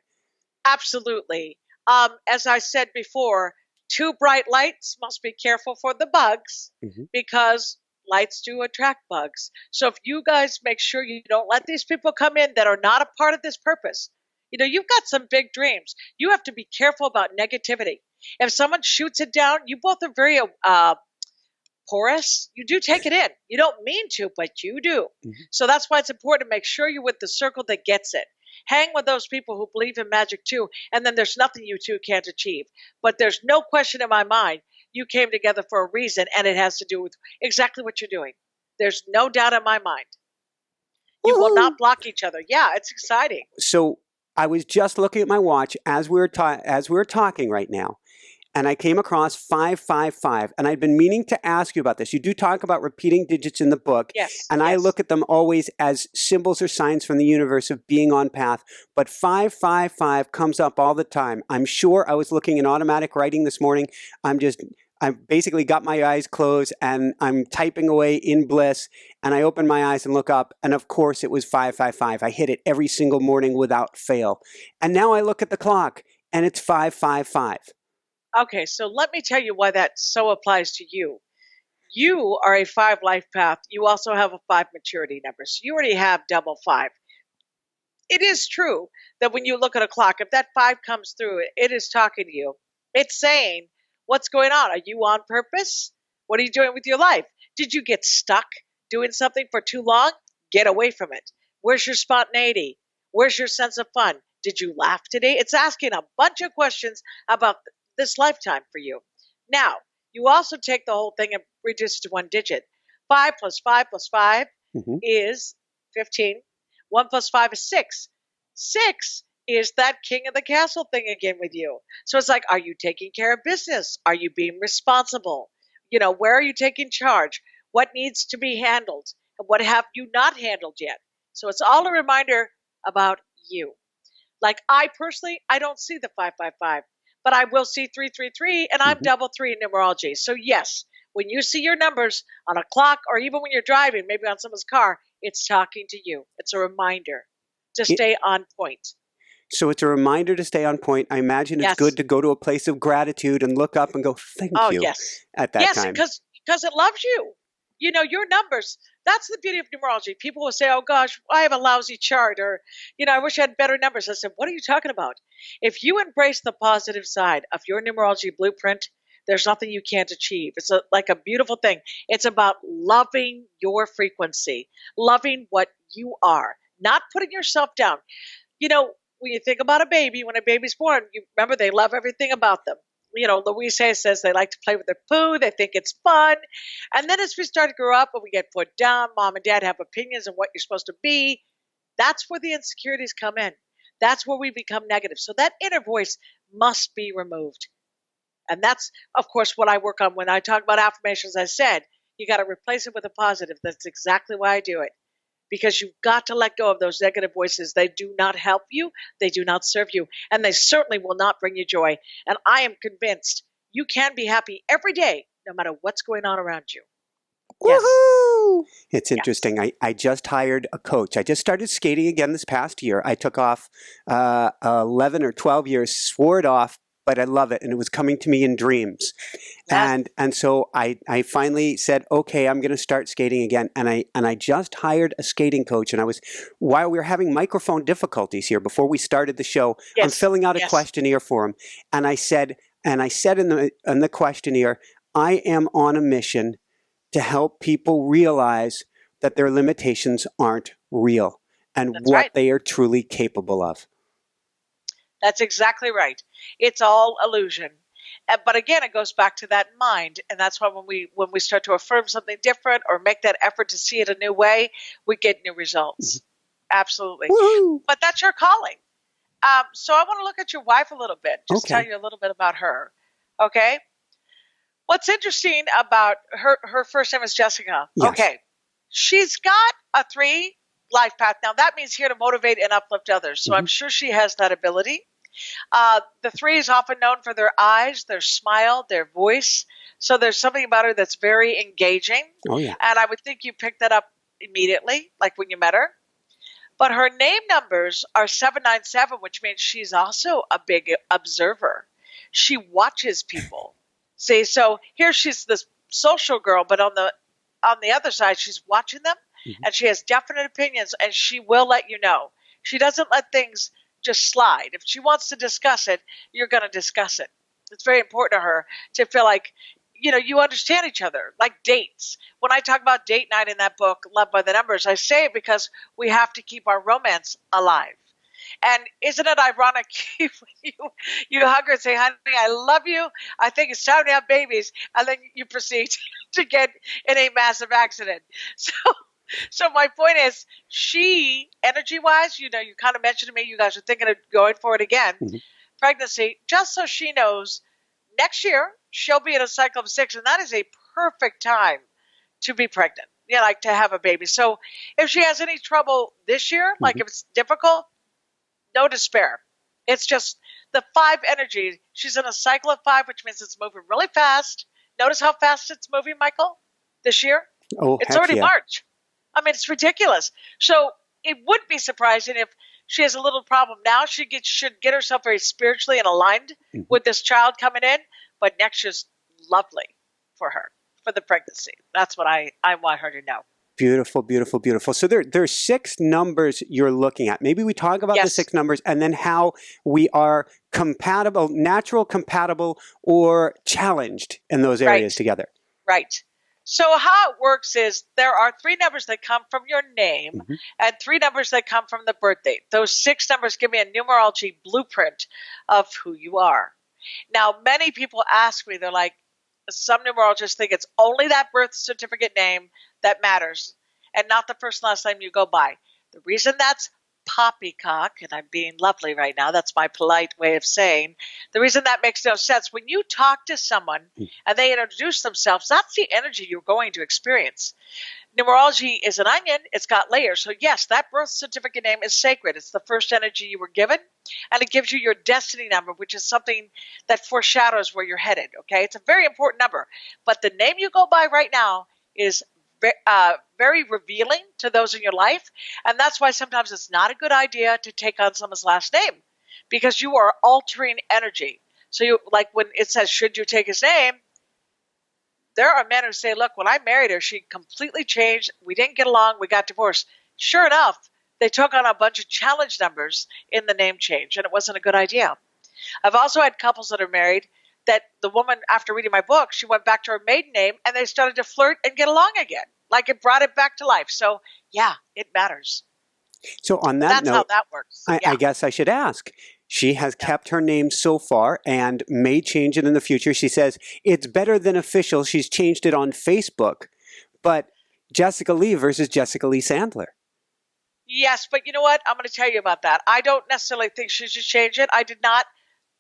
Absolutely. As I said before, 2 bright lights must be careful for the bugs because lights do attract bugs. So if you guys make sure you don't let these people come in that are not a part of this purpose, you've got some big dreams. You have to be careful about negativity. If someone shoots it down, you both are very porous. You do take it in. You don't mean to, but you do. So that's why it's important to make sure you're with the circle that gets it. Hang with those people who believe in magic too, and then there's nothing you two can't achieve. But there's no question in my mind you came together for a reason, and it has to do with exactly what you're doing. There's no doubt in my mind. You will not block each other. Yeah, it's exciting. So I was just looking at my watch as we were talking right now, and I came across 555, and I'd been meaning to ask you about this. You do talk about repeating digits in the book, and I look at them always as symbols or signs from the universe of being on path, but 555 comes up all the time. I'm sure I was looking in automatic writing this morning. I basically got my eyes closed, and I'm typing away in bliss, and I open my eyes and look up, and of course it was 555. I hit it every single morning without fail. And now I look at the clock, and it's 555. Okay, so let me tell you why that so applies to you. You are a 5 life path. You also have a 5 maturity number. So you already have double 5. It is true that when you look at a clock, if that 5 comes through, it is talking to you. It's saying, what's going on? Are you on purpose? What are you doing with your life? Did you get stuck doing something for too long? Get away from it. Where's your spontaneity? Where's your sense of fun? Did you laugh today? It's asking a bunch of questions about this lifetime for you. Now, you also take the whole thing and reduce it to one digit. 5 plus 5 plus 5 is 15. 1 plus 5 is 6. 6 is that king of the castle thing again with you. So it's like, are you taking care of business? Are you being responsible? Where are you taking charge? What needs to be handled? And what have you not handled yet? So it's all a reminder about you. Like I personally, I don't see the 555, but I will see 333, and I'm double 3 in numerology. So yes, when you see your numbers on a clock or even when you're driving, maybe on someone's car, it's talking to you. It's a reminder to stay on point. So it's a reminder to stay on point. I imagine it's good to go to a place of gratitude and look up and go, thank you at that time. Yes, because it loves you. Your numbers. That's the beauty of numerology. People will say, oh gosh, I have a lousy chart, or, I wish I had better numbers. I said, what are you talking about? If you embrace the positive side of your numerology blueprint, there's nothing you can't achieve. It's like a beautiful thing. It's about loving your frequency, loving what you are, not putting yourself down. When you think about a baby, when a baby's born, you remember they love everything about them. Louise Hay says they like to play with their poo. They think it's fun. And then as we start to grow up and we get put down, mom and dad have opinions on what you're supposed to be. That's where the insecurities come in. That's where we become negative. So that inner voice must be removed. And that's, of course, what I work on when I talk about affirmations. I said, you got to replace it with a positive. That's exactly why I do it. Because you've got to let go of those negative voices. They do not help you. They do not serve you. And they certainly will not bring you joy. And I am convinced you can be happy every day, no matter what's going on around you. Woohoo! Yes. It's interesting. I just hired a coach. I just started skating again this past year. I took off 11 or 12 years, swore it off, but I love it. And it was coming to me in dreams. Yes. And so I finally said, okay, I'm going to start skating again. And I just hired a skating coach. And while we were having microphone difficulties here before we started the show, I'm filling out a questionnaire for him. And I said in the questionnaire, I am on a mission to help people realize that their limitations aren't real and they are truly capable of. That's exactly right. It's all illusion. But again, it goes back to that mind. And that's why when we start to affirm something different or make that effort to see it a new way, we get new results. Absolutely. Woo-hoo. But that's your calling. So I want to look at your wife a little bit, just tell you a little bit about her. Okay? What's interesting about her first name is Jessica. Yes. Okay. She's got a 3 life path. Now that means here to motivate and uplift others. So I'm sure she has that ability. The 3 is often known for their eyes, their smile, their voice. So there's something about her that's very engaging. Oh, yeah. And I would think you picked that up immediately, like when you met her. But her name numbers are 797, which means she's also a big observer. She watches people. See, so here she's this social girl, but on the other side, she's watching them. And she has definite opinions, and she will let you know. She doesn't let things just slide. If she wants to discuss it, you're going to discuss it. It's very important to her to feel like, you understand each other, like dates. When I talk about date night in that book, Love by the Numbers, I say it because we have to keep our romance alive. And isn't it ironic when you hug her and say, honey, I love you. I think it's time to have babies. And then you proceed to get in a massive accident. So my point is, she, energy-wise, you kind of mentioned to me, you guys are thinking of going for it again, pregnancy, just so she knows, next year, she'll be in a cycle of 6, and that is a perfect time to be pregnant, like to have a baby. So if she has any trouble this year, like if it's difficult, no despair. It's just the 5 energy. She's in a cycle of 5, which means it's moving really fast. Notice how fast it's moving, Michael, this year? Oh, it's already March. I mean, it's ridiculous. So it would be surprising if she has a little problem now. She should get herself very spiritually and aligned with this child coming in. but next year's lovely for her, for the pregnancy. That's what I want her to know. Beautiful, beautiful, beautiful. So there's 6 numbers you're looking at. Maybe we talk about the Yes. 6 numbers and then how we are compatible, natural, compatible, or challenged in those areas together. Right. So how it works is there are 3 numbers that come from your name and 3 numbers that come from the birth date. Those 6 numbers give me a numerology blueprint of who you are. Now, many people ask me, they're like, some numerologists think it's only that birth certificate name that matters and not the first and last name you go by. The reason that's poppycock, and I'm being lovely right now, that's my polite way of saying, the reason that makes no sense, when you talk to someone and they introduce themselves, that's the energy you're going to experience. Numerology is an onion. It's got layers. So yes, that birth certificate name is sacred. It's the first energy you were given, and it gives you your destiny number, which is something that foreshadows where you're headed. Okay, it's a very important number. But the name you go by right now is very revealing to those in your life, and that's why sometimes it's not a good idea to take on someone's last name, because you are altering energy. So you, like when it says, should you take his name? There are men who say, look, when I married her, she completely changed. We didn't get along. We got divorced. Sure enough, they took on a bunch of challenge numbers in the name change, and it wasn't a good idea. I've also had couples that are married that the woman, after reading my book, she went back to her maiden name, and they started to flirt and get along again. Like it brought it back to life. So, yeah, it matters. So on that That's note, how that works. I guess I should ask. She has kept her name so far and may change it in the future. She says it's better than official. She's changed it on Facebook. But Jessica Lee versus Jessica Lee Sandler. Yes, but you know what? I'm going to tell you about that. I don't necessarily think she should change it. I did not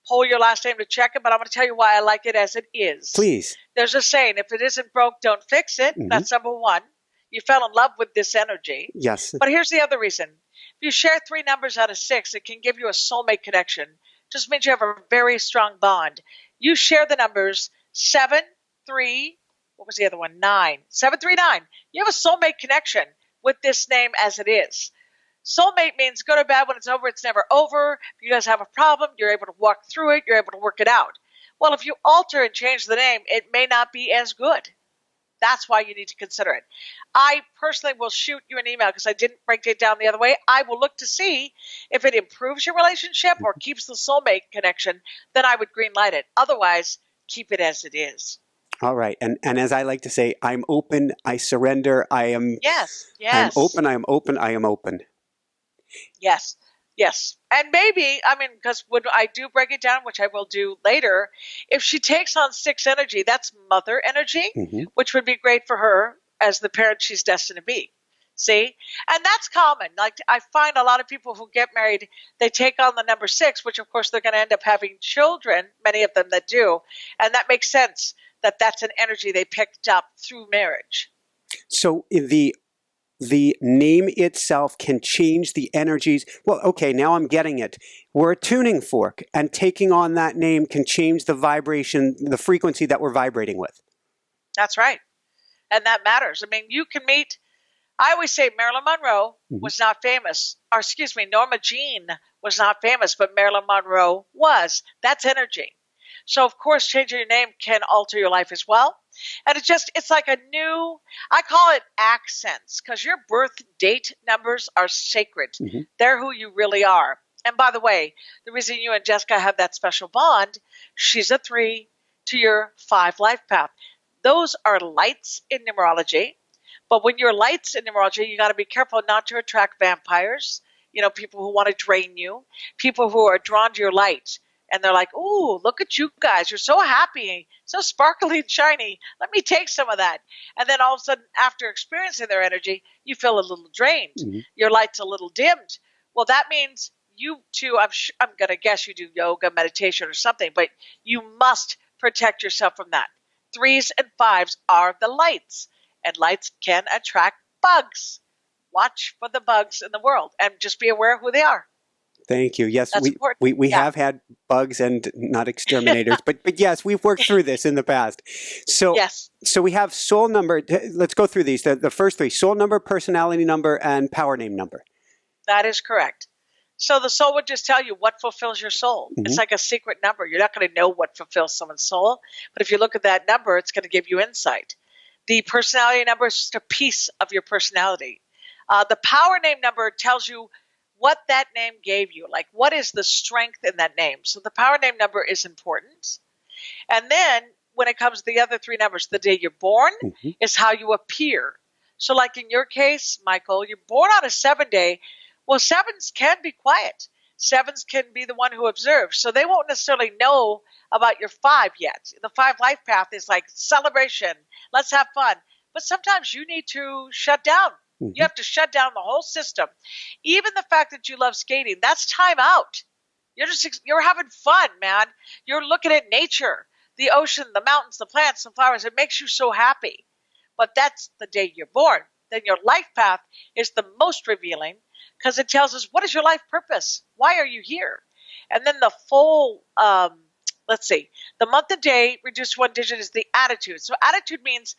pull your last name to check it, but I'm going to tell you why I like it as it is. Please. There's a saying, if it isn't broke, don't fix it. That's number one. You fell in love with this energy. Yes. But here's the other reason. If you share 3 numbers out of 6, it can give you a soulmate connection. Just means you have a very strong bond. You share the numbers 7, 3, what was the other one? 9. 7, 3, 9. You have a soulmate connection with this name as it is. Soulmate means good or bad. When it's over, it's never over. If you guys have a problem, you're able to walk through it. You're able to work it out. Well, if you alter and change the name, it may not be as good. That's why you need to consider it. I personally will shoot you an email because I didn't break it down the other way. I will look to see if it improves your relationship or keeps the soulmate connection. Then I would green light it. Otherwise, keep it as it is. All right. And as I like to say, I'm open. I surrender. I am. Yes. I'm open. I am open. I am open. Yes. Yes. And maybe, I mean, because when I do break it down, which I will do later, if she takes on 6 energy, that's mother energy, which would be great for her as the parent she's destined to be. See? And that's common. Like I find a lot of people who get married, they take on the number 6, which of course they're going to end up having children, many of them that do. And that makes sense that that's an energy they picked up through marriage. So the name itself can change the energies. Well, okay, now I'm getting it. We're a tuning fork, and taking on that name can change the vibration, the frequency that we're vibrating with. That's right. And that matters. I mean, you can meet, I always say Marilyn Monroe was not famous, or excuse me, Norma Jean was not famous, but Marilyn Monroe was. That's energy. So, of course, changing your name can alter your life as well. And it's like a new, I call it accents, because your birth date numbers are sacred. They're who you really are. And by the way, the reason you and Jessica have that special bond, she's a 3 to your 5 life path. Those are lights in numerology. But when you're lights in numerology, you got to be careful not to attract vampires, people who want to drain you, people who are drawn to your light. And they're like, ooh, look at you guys. You're so happy, so sparkly and shiny. Let me take some of that. And then all of a sudden, after experiencing their energy, you feel a little drained. Your light's a little dimmed. Well, that means you too, I'm going to guess you do yoga, meditation or something, but you must protect yourself from that. 3s and 5s are the lights, and lights can attract bugs. Watch for the bugs in the world and just be aware of who they are. Thank you. Yes, we have had bugs and not exterminators, but yes, we've worked through this in the past. So yes. So we have soul number. Let's go through these. The first 3: soul number, personality number, and power name number. That is correct. So the soul would just tell you what fulfills your soul. Mm-hmm. It's like a secret number. You're not going to know what fulfills someone's soul, but if you look at that number, it's going to give you insight. The personality number is just a piece of your personality. The power name number tells you what that name gave you, like what is the strength in that name. So the power name number is important. And then when it comes to the other three numbers, the day you're born Mm-hmm. is how you appear. So like in your case, Michael, you're born on a 7 day. Well, 7s can be quiet. 7s can be the one who observes. So they won't necessarily know about your 5 yet. The 5 life path is like celebration. Let's have fun. But sometimes you need to shut down. Mm-hmm. You have to shut down the whole system. Even the fact that you love skating, that's time out. You're having fun, man. You're looking at nature, the ocean, the mountains, the plants, the flowers. It makes you so happy. But that's the day you're born. Then your life path is the most revealing because it tells us what is your life purpose? Why are you here? And then the full, the month and day reduced to 1 digit is the attitude. So attitude means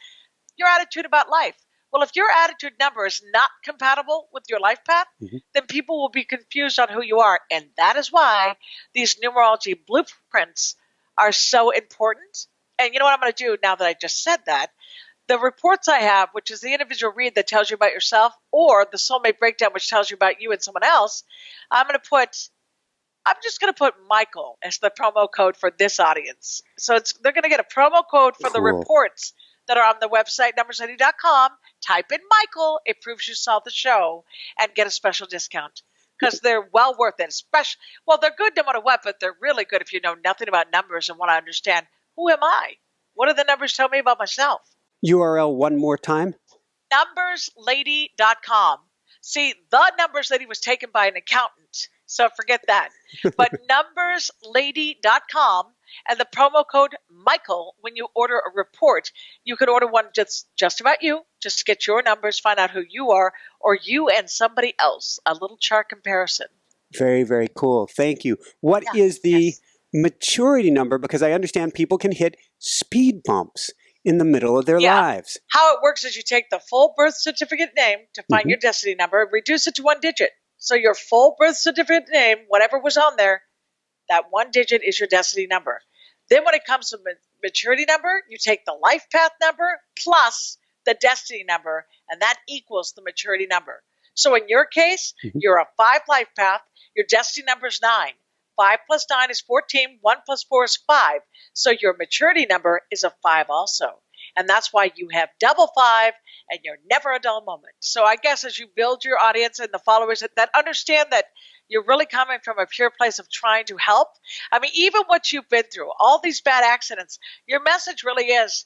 your attitude about life. Well, if your attitude number is not compatible with your life path, mm-hmm. then people will be confused on who you are. And that is why these numerology blueprints are so important. And you know what I'm going to do now that I just said that? The reports I have, which is the individual read that tells you about yourself, or the soulmate breakdown, which tells you about you and someone else, I'm just going to put Michael as the promo code for this audience. So they're going to get a promo code for the reports that are on the website, numberslady.com. Type in Michael. It proves you saw the show and get a special discount because they're well worth it. Well, they're good no matter what, but they're really good if you know nothing about numbers and want to understand who am I? What do the numbers tell me about myself? URL one more time. Numberslady.com. See, the Numbers Lady was taken by an accountant, so forget that. But numberslady.com and the promo code Michael when you order a report. You could order one just about you, just get your numbers, find out who you are, or you and somebody else, a little chart comparison. Very, very cool. Thank you. What is the maturity number? Because I understand people can hit speed bumps in the middle of their lives. How it works is you take the full birth certificate name to find mm-hmm. your destiny number, reduce it to 1 digit. So your full birth certificate name, whatever was on there, that 1 digit is your destiny number. Then when it comes to maturity number, you take the life path number plus the destiny number, and that equals the maturity number. So in your case, mm-hmm. you're a 5 life path. Your destiny number is 9. 5 plus 9 is 14. 1 plus 4 is 5. So your maturity number is a 5 also. And that's why you have double 5 and you're never a dull moment. So I guess as you build your audience and the followers that understand that you're really coming from a pure place of trying to help. I mean, even what you've been through, all these bad accidents, your message really is,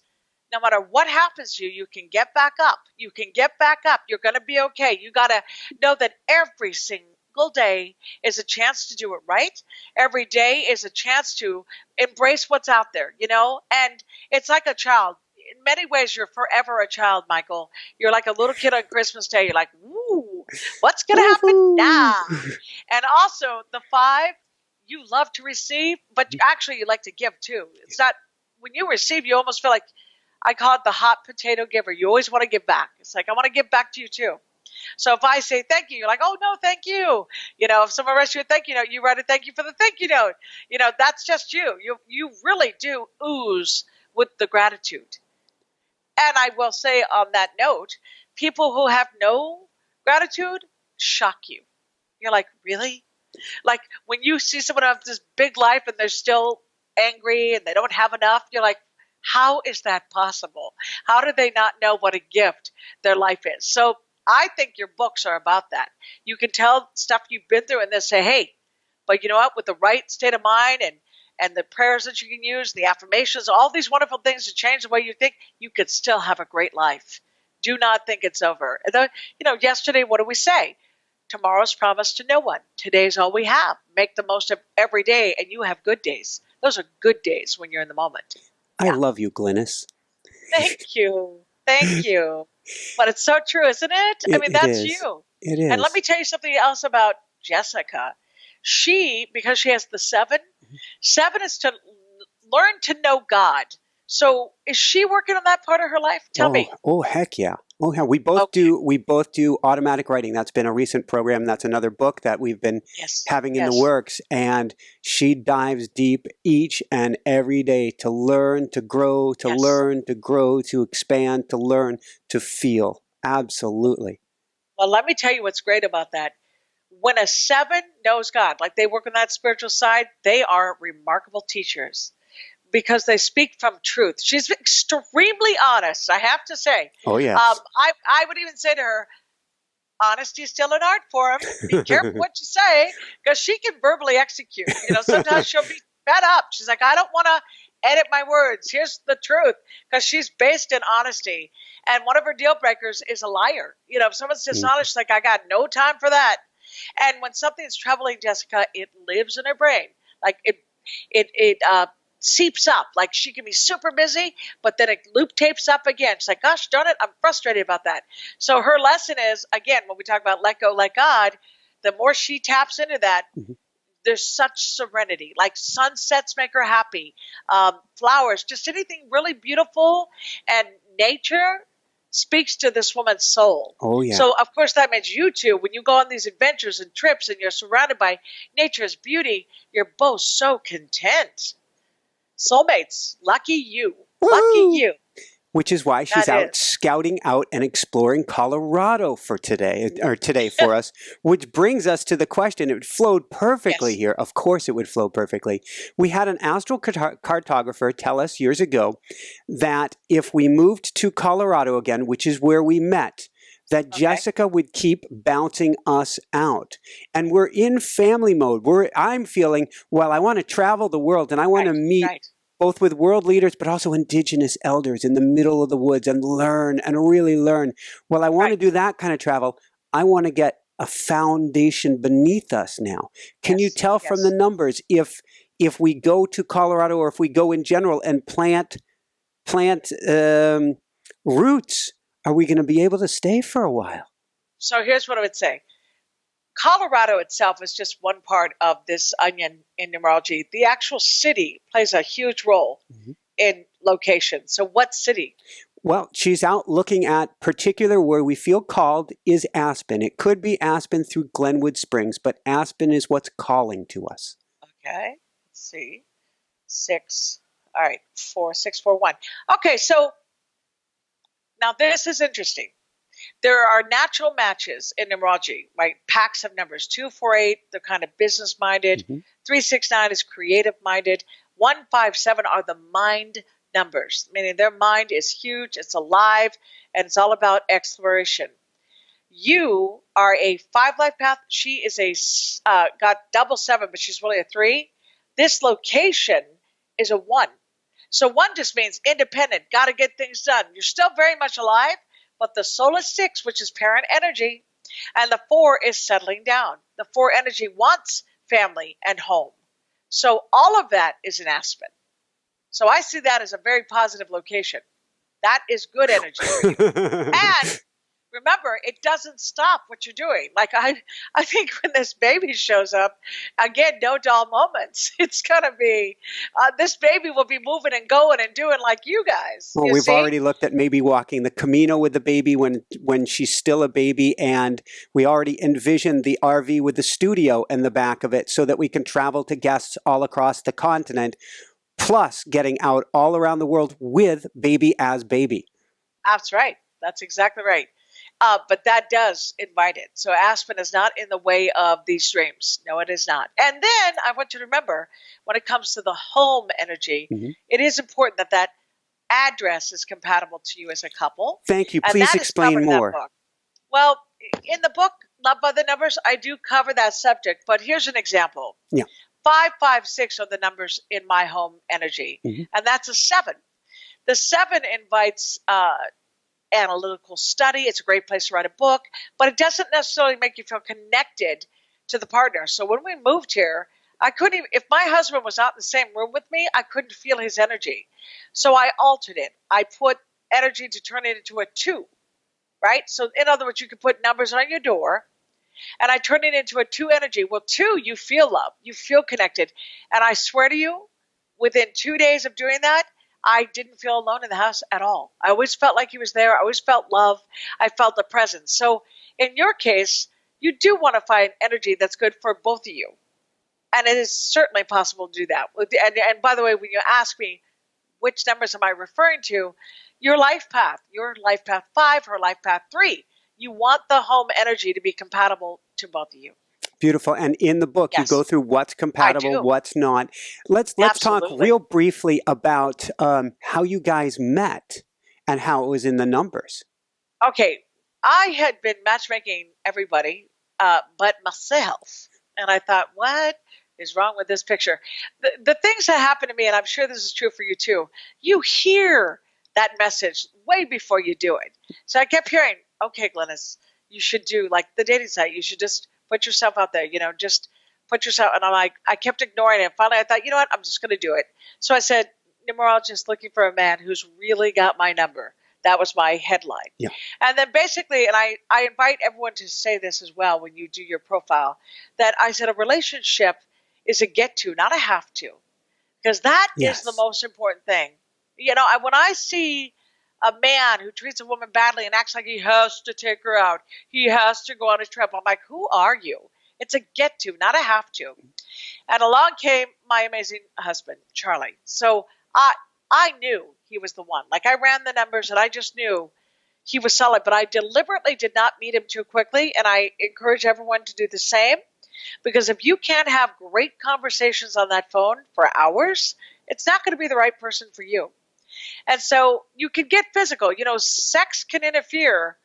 no matter what happens to you, you can get back up. You can get back up. You're going to be okay. You got to know that every single day is a chance to do it right. Every day is a chance to embrace what's out there, and it's like a child. In many ways, you're forever a child, Michael. You're like a little kid on Christmas Day. You're like, woo, what's going to happen now? And also the 5, you love to receive, but actually you like to give too. It's not, when you receive, you almost feel like, I call it the hot potato giver. You always want to give back. It's like, I want to give back to you too. So if I say thank you, you're like, oh, no, thank you. If someone writes you a thank you note, you write a thank you for the thank you note. That's just you. You really do ooze with the gratitude. And I will say on that note, people who have no gratitude shock you. You're like, really? Like when you see someone have this big life and they're still angry and they don't have enough, you're like, how is that possible? How do they not know what a gift their life is? So I think your books are about that. You can tell stuff you've been through and then say, hey, but you know what? With the right state of mind and the prayers that you can use, the affirmations, all these wonderful things to change the way you think, you could still have a great life. Do not think it's over. Yesterday, what did we say? Tomorrow's promised to no one. Today's all we have. Make the most of every day, and you have good days. Those are good days when you're in the moment. I love you, Glynis. Thank you. Thank you. But it's so true, isn't it? I mean, that's you. It is. And let me tell you something else about Jessica. She, because she has the 7 is to learn to know God. So is she working on that part of her life? Tell me. Oh, heck yeah. Oh yeah, we both Okay. do automatic writing. That's been a recent program. That's another book that we've been Yes. having in the Yes. works. And she dives deep each and every day to learn, to grow, to Yes. learn, to grow, to expand, to learn, to feel. Absolutely. Well, let me tell you what's great about that. When a 7 knows God, like they work on that spiritual side, they are remarkable teachers because they speak from truth. She's extremely honest, I have to say. Oh yes. I would even say to her, honesty is still an art form. Be careful what you say, because she can verbally execute. Sometimes she'll be fed up. She's like, I don't want to edit my words. Here's the truth, because she's based in honesty. And one of her deal breakers is a liar. If someone's dishonest, she's like, I got no time for that. And when something's troubling Jessica, it lives in her brain. Like it seeps up. Like she can be super busy, but then it loop tapes up again. She's like, gosh darn it, I'm frustrated about that. So her lesson is, again, when we talk about let go, let God, the more she taps into that, there's such serenity. Like sunsets make her happy. Flowers, just anything really beautiful, and nature speaks to this woman's soul. Oh yeah. So of course that means you too, when you go on these adventures and trips and you're surrounded by nature's beauty, you're both so content. Soulmates, lucky you. Woo-hoo! Lucky you. Which is why she's out scouting out and exploring Colorado for today for us, which brings us to the question. It flowed perfectly here. Of course it would flow perfectly. We had an astral cartographer tell us years ago that if we moved to Colorado again, which is where we met, that Jessica would keep bouncing us out. And we're in family mode. I'm feeling, well, I want to travel the world and I want to meet both with world leaders, but also indigenous elders in the middle of the woods and learn and really learn. Well, I want to do that kind of travel. I want to get a foundation beneath us now. Can you tell from the numbers if we go to Colorado or if we go in general and plant roots, are we going to be able to stay for a while? So here's what I would say. Colorado itself is just one part of this onion in numerology. The actual city plays a huge role in location. So what city? Well, she's out looking at particular where we feel called is Aspen. It could be Aspen through Glenwood Springs, but Aspen is what's calling to us. Okay, let's see. 6. All right, 4, 6, 4, 1. Okay, so now this is interesting. There are natural matches in numerology, right? Packs of numbers. 2, 4, 8, they're kind of business-minded. 3, 6, 9 is creative-minded. 1, 5, 7 are the mind numbers, meaning their mind is huge, it's alive, and it's all about exploration. You are a 5 life path. She is got double 7, but she's really a 3. This location is a 1. So 1 just means independent, got to get things done. You're still very much alive, but the soul is 6, which is parent energy, and the 4 is settling down. The 4 energy wants family and home. So all of that is in Aspen. So I see that as a very positive location. That is good energy for you. And remember, it doesn't stop what you're doing. Like I think when this baby shows up, again, no dull moments. It's going to be, this baby will be moving and going and doing like you guys. Well, we've already looked at maybe walking the Camino with the baby when she's still a baby, and we already envisioned the RV with the studio in the back of it so that we can travel to guests all across the continent, plus getting out all around the world with baby as baby. That's right. That's exactly right. But that does invite it. So Aspen is not in the way of these dreams. No, it is not. And then I want you to remember, when it comes to the home energy, it is important that that address is compatible to you as a couple. Thank you. Please explain more. Well, in the book, Love by the Numbers, I do cover that subject. But here's an example. Yeah. 5, 5, 6 are the numbers in my home energy. And that's a 7. The 7 invites analytical study. It's a great place to write a book, but it doesn't necessarily make you feel connected to the partner. So when we moved here, I couldn't even, if my husband was not in the same room with me, I couldn't feel his energy. So I altered it. I put energy to turn it into a 2, right? So in other words, you can put numbers on your door, and I turn it into a 2 energy. Well, 2, you feel love. You feel connected. And I swear to you, within 2 days of doing that, I didn't feel alone in the house at all. I always felt like he was there. I always felt love. I felt the presence. So in your case, you do want to find energy that's good for both of you. And it is certainly possible to do that. And by the way, when you ask me, which numbers am I referring to? Your life path 5, her life path 3. You want the home energy to be compatible to both of you. Beautiful. And in the book, you go through what's compatible, what's not. Let's talk real briefly about how you guys met and how it was in the numbers. Okay. I had been matchmaking everybody but myself. And I thought, what is wrong with this picture? The things that happen to me, and I'm sure this is true for you too, you hear that message way before you do it. So I kept hearing, okay, Glynis, you should do like the dating site. You should just put yourself out there, just put yourself. And I'm like, I kept ignoring it. And finally I thought, you know what? I'm just going to do it. So I said, numerologist looking for a man who's really got my number. That was my headline. Yeah. And then basically, and I invite everyone to say this as well when you do your profile, that I said a relationship is a get to, not a have to. Because that is the most important thing. When I see a man who treats a woman badly and acts like he has to take her out, he has to go on a trip, I'm like, who are you? It's a get to, not a have to. And along came my amazing husband, Charlie. So I knew he was the one. Like I ran the numbers and I just knew he was solid, but I deliberately did not meet him too quickly. And I encourage everyone to do the same, because if you can't have great conversations on that phone for hours, it's not going to be the right person for you. And so you can get physical. Sex can interfere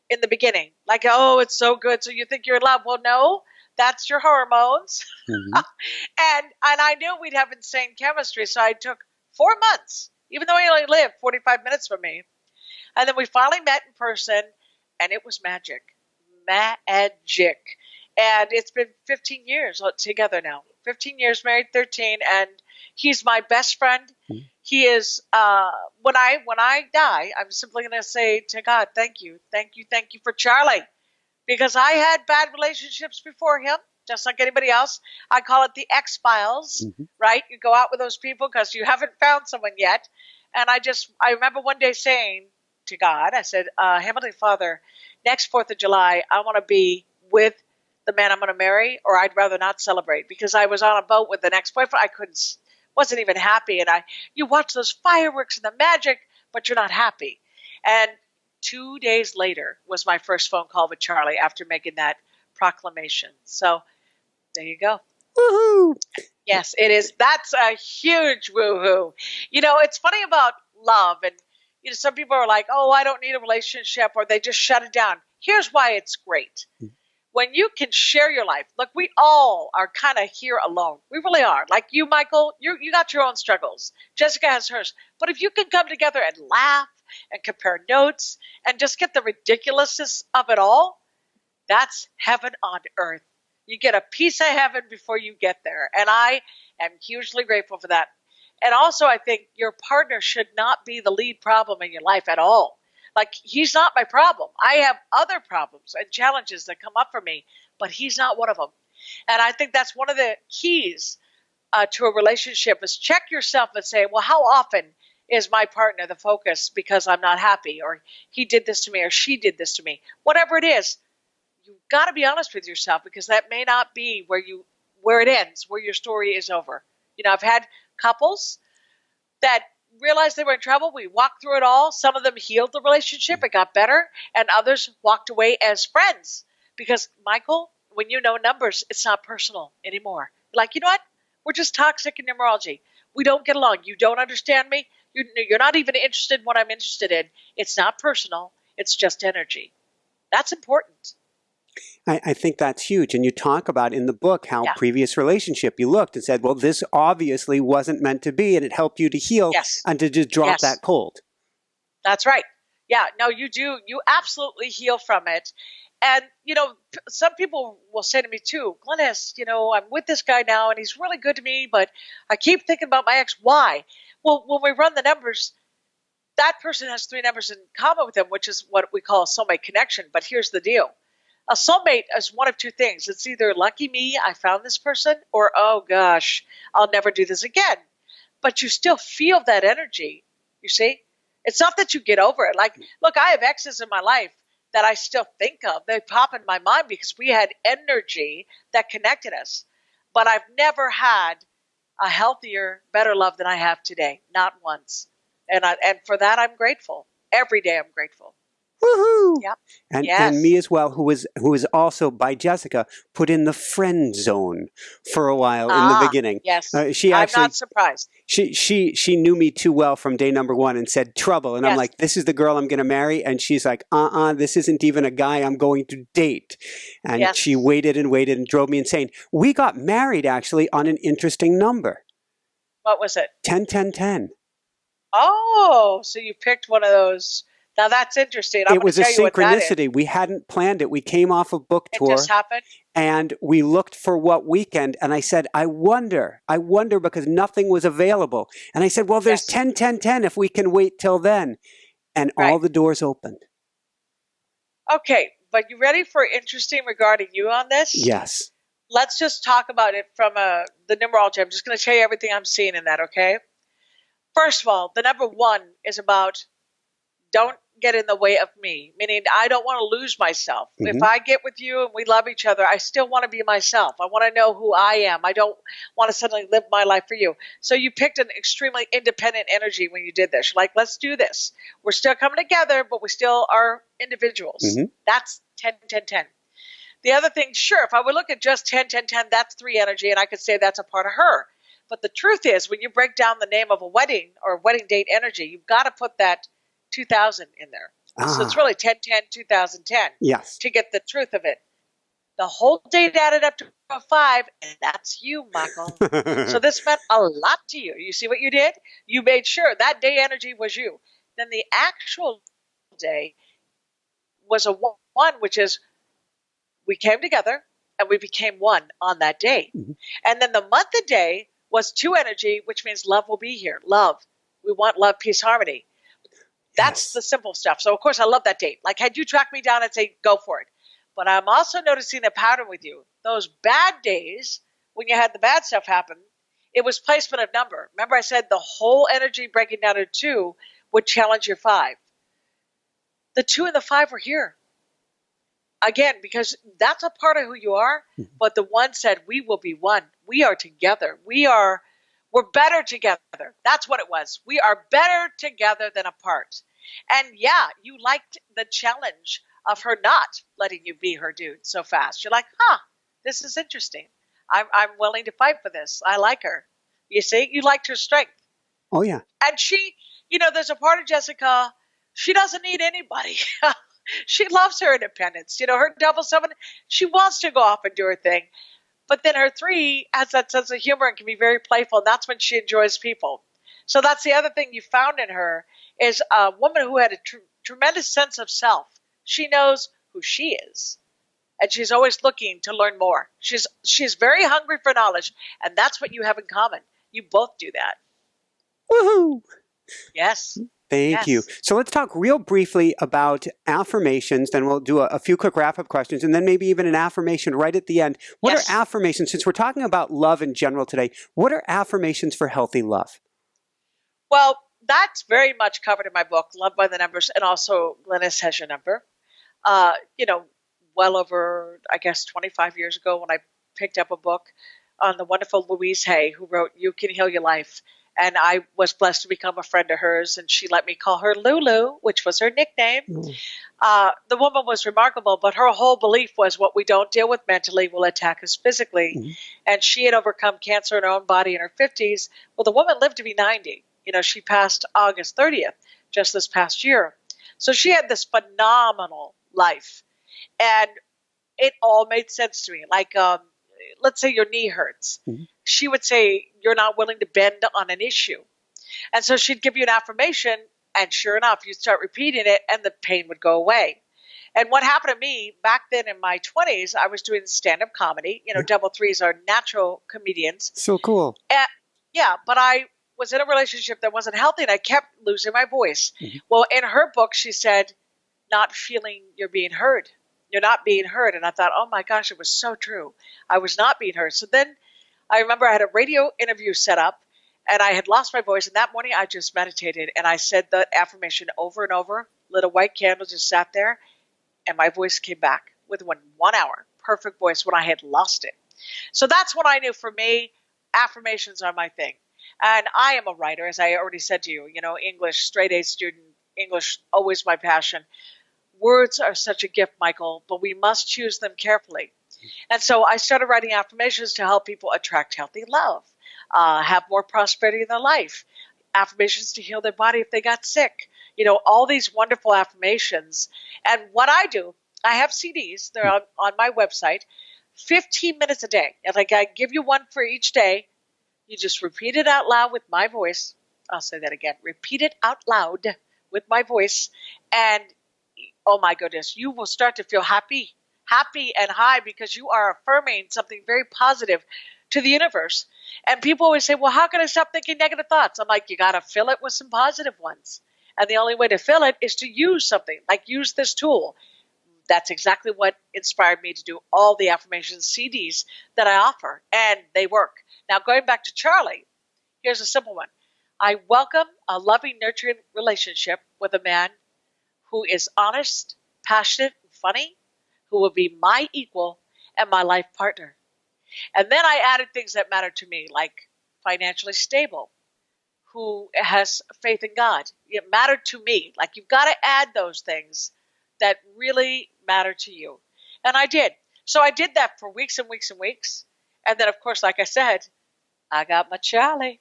in the beginning. Like, oh, it's so good, so you think you're in love. Well, no, that's your hormones. Mm-hmm. and I knew we'd have insane chemistry, so I took 4 months, even though he only lived 45 minutes from me. And then we finally met in person, and it was magic. Magic. And it's been 15 years together now. 15 years married, 13, and he's my best friend. Mm-hmm. He is, when I die, I'm simply going to say to God, thank you for Charlie. Because I had bad relationships before him, just like anybody else. I call it the X-Files, right? You go out with those people because you haven't found someone yet. And I remember one day saying to God, I said, Heavenly Father, next 4th of July, I want to be with the man I'm going to marry, or I'd rather not celebrate, because I was on a boat with the next boyfriend. Wasn't even happy. And you watch those fireworks and the magic, but you're not happy. And 2 days later was my first phone call with Charlie after making that proclamation. So there you go. Woohoo! Yes, it is. That's a huge woohoo. It's funny about love. And, some people are like, oh, I don't need a relationship, or they just shut it down. Here's why it's great. When you can share your life, look, we all are kind of here alone. We really are. Like you, Michael, you got your own struggles. Jessica has hers. But if you can come together and laugh and compare notes and just get the ridiculousness of it all, that's heaven on earth. You get a piece of heaven before you get there. And I am hugely grateful for that. And also, I think your partner should not be the lead problem in your life at all. Like, he's not my problem. I have other problems and challenges that come up for me, but he's not one of them. And I think that's one of the keys to a relationship is check yourself and say, well, how often is my partner the focus because I'm not happy, or he did this to me, or she did this to me? Whatever it is, you've got to be honest with yourself, because that may not be where it ends, where your story is over. I've had couples that realized they were in trouble. We walked through it all. Some of them healed the relationship. It got better. And others walked away as friends. Because, Michael, when you know numbers, it's not personal anymore. Like, you know what? We're just toxic in numerology. We don't get along. You don't understand me. You're not even interested in what I'm interested in. It's not personal. It's just energy. That's important. I think that's huge. And you talk about in the book how previous relationship, you looked and said, well, this obviously wasn't meant to be, and it helped you to heal and to just drop that cold. That's right. Yeah, no, you do. You absolutely heal from it. And, some people will say to me too, Glynis, I'm with this guy now and he's really good to me, but I keep thinking about my ex. Why? Well, when we run the numbers, that person has 3 numbers in common with them, which is what we call a soulmate connection. But here's the deal. A soulmate is one of 2 things. It's either lucky me, I found this person, or oh gosh, I'll never do this again. But you still feel that energy You see? It's not that you get over it. Like, look, I have exes in my life that I still think of. They pop in my mind because we had energy that connected us. But I've never had a healthier, better love than I have today. Not once. And for that, I'm grateful. Every day I'm grateful. Woohoo! Yep. And me as well, who was also by Jessica put in the friend zone for a while in the beginning. Yes, She actually, I'm not surprised. She knew me too well from day number one and said trouble, and I'm like, this is the girl I'm going to marry, and she's like, this isn't even a guy I'm going to date, and she waited and drove me insane. We got married actually on an interesting number. What was it? 10-10-10. Oh, so you picked one of those. Now that's interesting. It was a synchronicity. We hadn't planned it. We came off a book tour. It just happened. And we looked for what weekend. And I said, I wonder because nothing was available. And I said, well, there's 10-10-10 if we can wait till then. And all the doors opened. Okay. But you ready for interesting regarding you on this? Yes. Let's just talk about it from the numerology. I'm just going to tell you everything I'm seeing in that, okay? First of all, the number 1 is about don't get in the way of me, meaning I don't want to lose myself. Mm-hmm. If I get with you and we love each other, I still want to be myself. I want to know who I am. I don't want to suddenly live my life for you. So you picked an extremely independent energy when you did this. You're like, let's do this. We're still coming together, but we still are individuals. Mm-hmm. That's 10-10-10. The other thing, sure, if I would look at just 10-10-10, that's 3 energy, and I could say that's a part of her. But the truth is, when you break down the name of a wedding or wedding date energy, you've got to put that 2000 in there. So it's really 10-10-2010 to get the truth of it. The whole date added up to a 5, and that's you, Michael. So this meant a lot to you. You see what you did? You made sure that day energy was you. Then the actual day was a 1, which is we came together and we became 1 on that day. Mm-hmm. And then the month and day was 2 energy, which means love will be here. Love. We want love, peace, harmony. That's the simple stuff. So, of course, I love that date. Like, had you tracked me down, I'd say, go for it. But I'm also noticing a pattern with you. Those bad days, when you had the bad stuff happen, it was placement of number. Remember I said the whole energy breaking down to 2 would challenge your 5. The 2 and the 5 were here. Again, because that's a part of who you are. But the 1 said, we will be 1. We are together. We're better together. That's what it was. We are better together than apart. And yeah, you liked the challenge of her not letting you be her dude so fast. You're like, this is interesting. I'm willing to fight for this. I like her. You see, you liked her strength. Oh, yeah. And she, there's a part of Jessica, she doesn't need anybody. She loves her independence. Her double 7, she wants to go off and do her thing. But then her 3 has that sense of humor and can be very playful. And that's when she enjoys people. So that's the other thing you found in her is a woman who had a tremendous sense of self. She knows who she is. And she's always looking to learn more. She's very hungry for knowledge. And that's what you have in common. You both do that. Woohoo! Yes. Thank you. So let's talk real briefly about affirmations. Then we'll do a few quick wrap-up questions, and then maybe even an affirmation right at the end. What are affirmations? Since we're talking about love in general today, what are affirmations for healthy love? Well, that's very much covered in my book, Love by the Numbers, and also Glynis has your number. Well over, 25 years ago when I picked up a book on the wonderful Louise Hay, who wrote You Can Heal Your Life. And I was blessed to become a friend of hers, and she let me call her Lulu, which was her nickname. The woman was remarkable, but her whole belief was what we don't deal with mentally will attack us physically. Mm-hmm. And she had overcome cancer in her own body in her 50s. Well, the woman lived to be 90. She passed August 30th, just this past year. So she had this phenomenal life. And it all made sense to me. Like, let's say your knee hurts. Mm-hmm. She would say, you're not willing to bend on an issue. And so she'd give you an affirmation, and sure enough, you'd start repeating it, and the pain would go away. And what happened to me back then in my 20s, I was doing stand-up comedy. Double threes are natural comedians. So cool. But I was in a relationship that wasn't healthy, and I kept losing my voice. Mm-hmm. Well, in her book, she said, not feeling you're being heard. You're not being heard. And I thought, oh my gosh, it was so true. I was not being heard. So then I remember I had a radio interview set up, And I had lost my voice. And that morning I just meditated and I said the affirmation over and over, lit a white candle, just sat there, and my voice came back within 1 hour. Perfect voice when I had lost it. So that's when I knew for me, affirmations are my thing. And I am a writer, as I already said to you, English, straight A student, English, always my passion. Words are such a gift, Michael, but we must choose them carefully. And so I started writing affirmations to help people attract healthy love, have more prosperity in their life, affirmations to heal their body if they got sick, all these wonderful affirmations. And what I do, I have CDs, they're on my website, 15 minutes a day. And like I give you one for each day. You just repeat it out loud with my voice. I'll say that again. Repeat it out loud with my voice. And oh my goodness, you will start to feel happy and high because you are affirming something very positive to the universe. And people always say, well, how can I stop thinking negative thoughts? I'm like, you got to fill it with some positive ones. And the only way to fill it is to use something, like use this tool. That's exactly what inspired me to do all the affirmations CDs that I offer, and they work. Now, going back to Charlie, here's a simple one. I welcome a loving, nurturing relationship with a man who is honest, passionate, and funny, who will be my equal and my life partner. And then I added things that matter to me, like financially stable, who has faith in God. It mattered to me. Like, you've got to add those things that really matter to you. And I did. So I did that for weeks and weeks and weeks. And then, of course, like I said, I got my Charlie.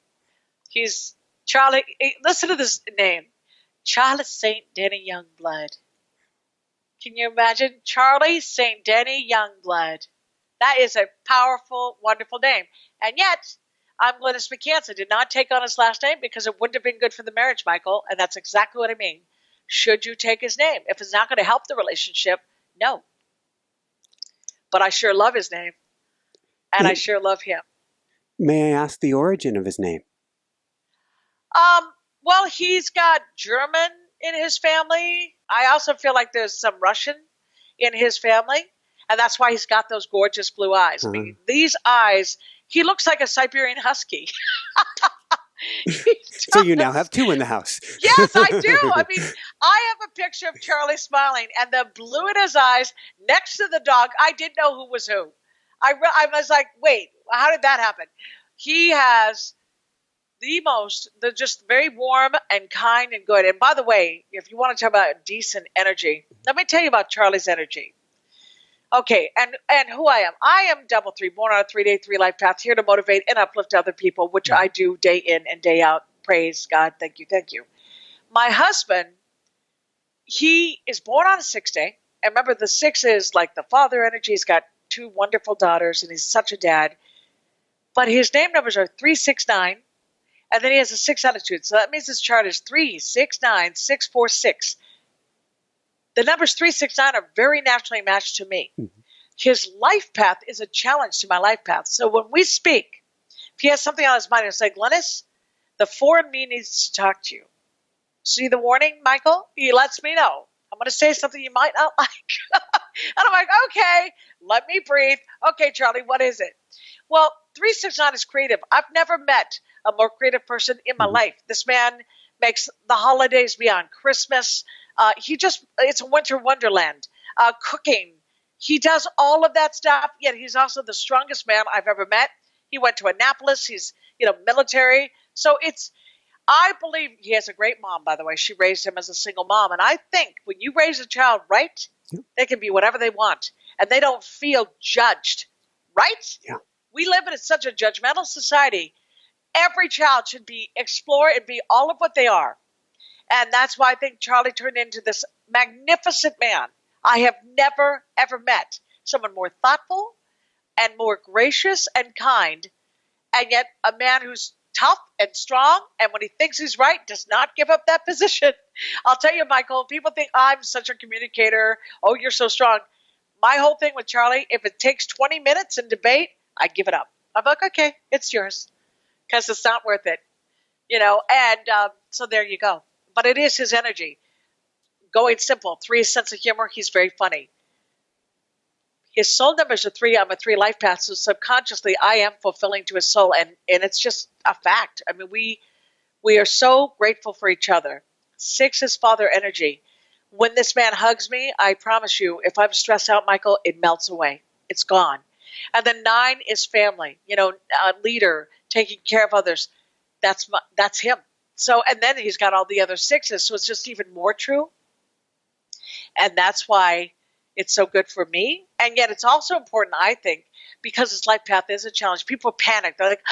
He's Charlie. Listen to this name. Charlie St. Denny Youngblood. Can you imagine? Charlie St. Denny Youngblood. That is a powerful, wonderful name. And yet, I'm Glynis McCants. I did not take on his last name because it wouldn't have been good for the marriage, Michael. And that's exactly what I mean. Should you take his name? If it's not going to help the relationship, no. But I sure love his name. And I sure love him. May I ask the origin of his name? Well, he's got German in his family. I also feel like there's some Russian in his family. And that's why he's got those gorgeous blue eyes. I mean, these eyes, he looks like a Siberian husky. So you now have two in the house. Yes, I do. I mean, I have a picture of Charlie smiling and the blue in his eyes next to the dog. I didn't know who was who. I was like, wait, how did that happen? He has they're just very warm and kind and good. And by the way, if you want to talk about decent energy, let me tell you about Charlie's energy. Okay, and who I am. I am double three, born on a 3-day, 3-life path, here to motivate and uplift other people, which I do day in and day out. Praise God. Thank you. Thank you. My husband, he is born on a 6-day. And remember, the 6 is like the father energy. He's got 2 wonderful daughters, and he's such a dad. But his name numbers are 369, and then he has a 6 attitude. So that means his chart is 369 646. The numbers 369 are very naturally matched to me. Mm-hmm. His life path is a challenge to my life path. So when we speak, if he has something on his mind, he'll say, Glynis, the 4 in me needs to talk to you. See the warning, Michael? He lets me know. I'm going to say something you might not like. And I'm like, okay, let me breathe. Okay, Charlie, what is it? Well, 369 is creative. I've never met a more creative person in my life. This man makes the holidays beyond Christmas. It's a winter wonderland. Cooking. He does all of that stuff, yet he's also the strongest man I've ever met. He went to Annapolis. He's, military. So I believe he has a great mom, by the way. She raised him as a single mom. And I think when you raise a child right, they can be whatever they want. And they don't feel judged. Right? Yeah. We live in such a judgmental society. Every child should explore and be all of what they are. And that's why I think Charlie turned into this magnificent man. I have never, ever met someone more thoughtful and more gracious and kind, and yet a man who's tough and strong, and when he thinks he's right, does not give up that position. I'll tell you, Michael, people think I'm such a communicator. Oh, you're so strong. My whole thing with Charlie, if it takes 20 minutes in debate, I give it up. I'm like, okay, it's yours, because it's not worth it. So there you go. But it is his energy. Going simple. 3, sense of humor. He's very funny. His soul numbers are 3. I'm a 3 life path. So subconsciously, I am fulfilling to his soul. And it's just a fact. I mean, we are so grateful for each other. 6 is father energy. When this man hugs me, I promise you, if I'm stressed out, Michael, it melts away. It's gone. And then 9 is family, a leader, taking care of others. That's him. So, and then he's got all the other 6s. So it's just even more true. And that's why it's so good for me. And yet it's also important, I think, because his life path is a challenge. People panic. They're like,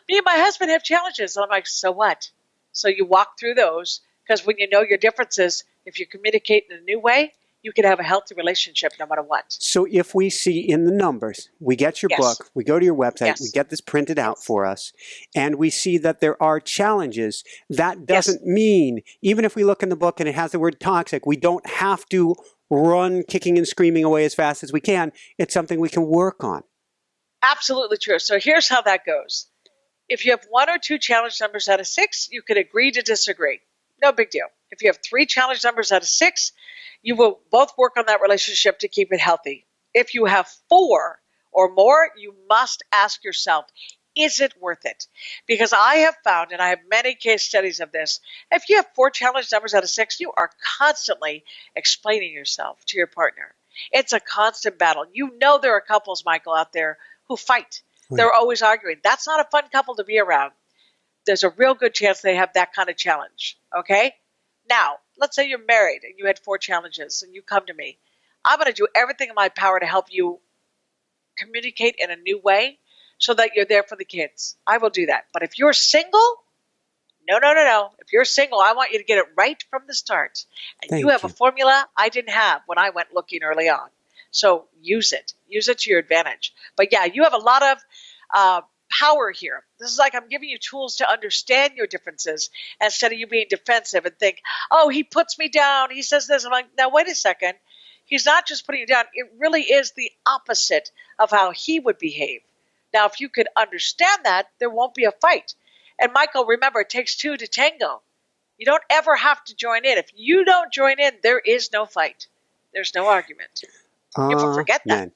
me and my husband have challenges. And I'm like, so what? So you walk through those, because when you know your differences, if you communicate in a new way, you can have a healthy relationship no matter what. So if we see in the numbers, we get your book, we go to your website, we get this printed out for us, and we see that there are challenges, that doesn't mean, even if we look in the book and it has the word toxic, we don't have to run kicking and screaming away as fast as we can. It's something we can work on. Absolutely true. So here's how that goes. If you have 1 or 2 challenge numbers out of 6, you can agree to disagree. No big deal. If you have 3 challenge numbers out of 6, you will both work on that relationship to keep it healthy. If you have 4 or more, you must ask yourself, is it worth it? Because I have found, and I have many case studies of this, if you have 4 challenge numbers out of 6, you are constantly explaining yourself to your partner. It's a constant battle. You know there are couples, Michael, out there who fight. They're always arguing. That's not a fun couple to be around. There's a real good chance they have that kind of challenge, okay? Now, let's say you're married and you had 4 challenges and you come to me. I'm going to do everything in my power to help you communicate in a new way so that you're there for the kids. I will do that. But if you're single, no. If you're single, I want you to get it right from the start. And you have a formula I didn't have when I went looking early on. So use it. Use it to your advantage. But yeah, you have a lot of power here. This is like I'm giving you tools to understand your differences instead of you being defensive and think, oh, he puts me down. He says this. I'm like, now, wait a second. He's not just putting you down. It really is the opposite of how he would behave. Now, if you could understand that, there won't be a fight. And Michael, remember, it takes 2 to tango. You don't ever have to join in. If you don't join in, there is no fight. There's no argument. People forget that.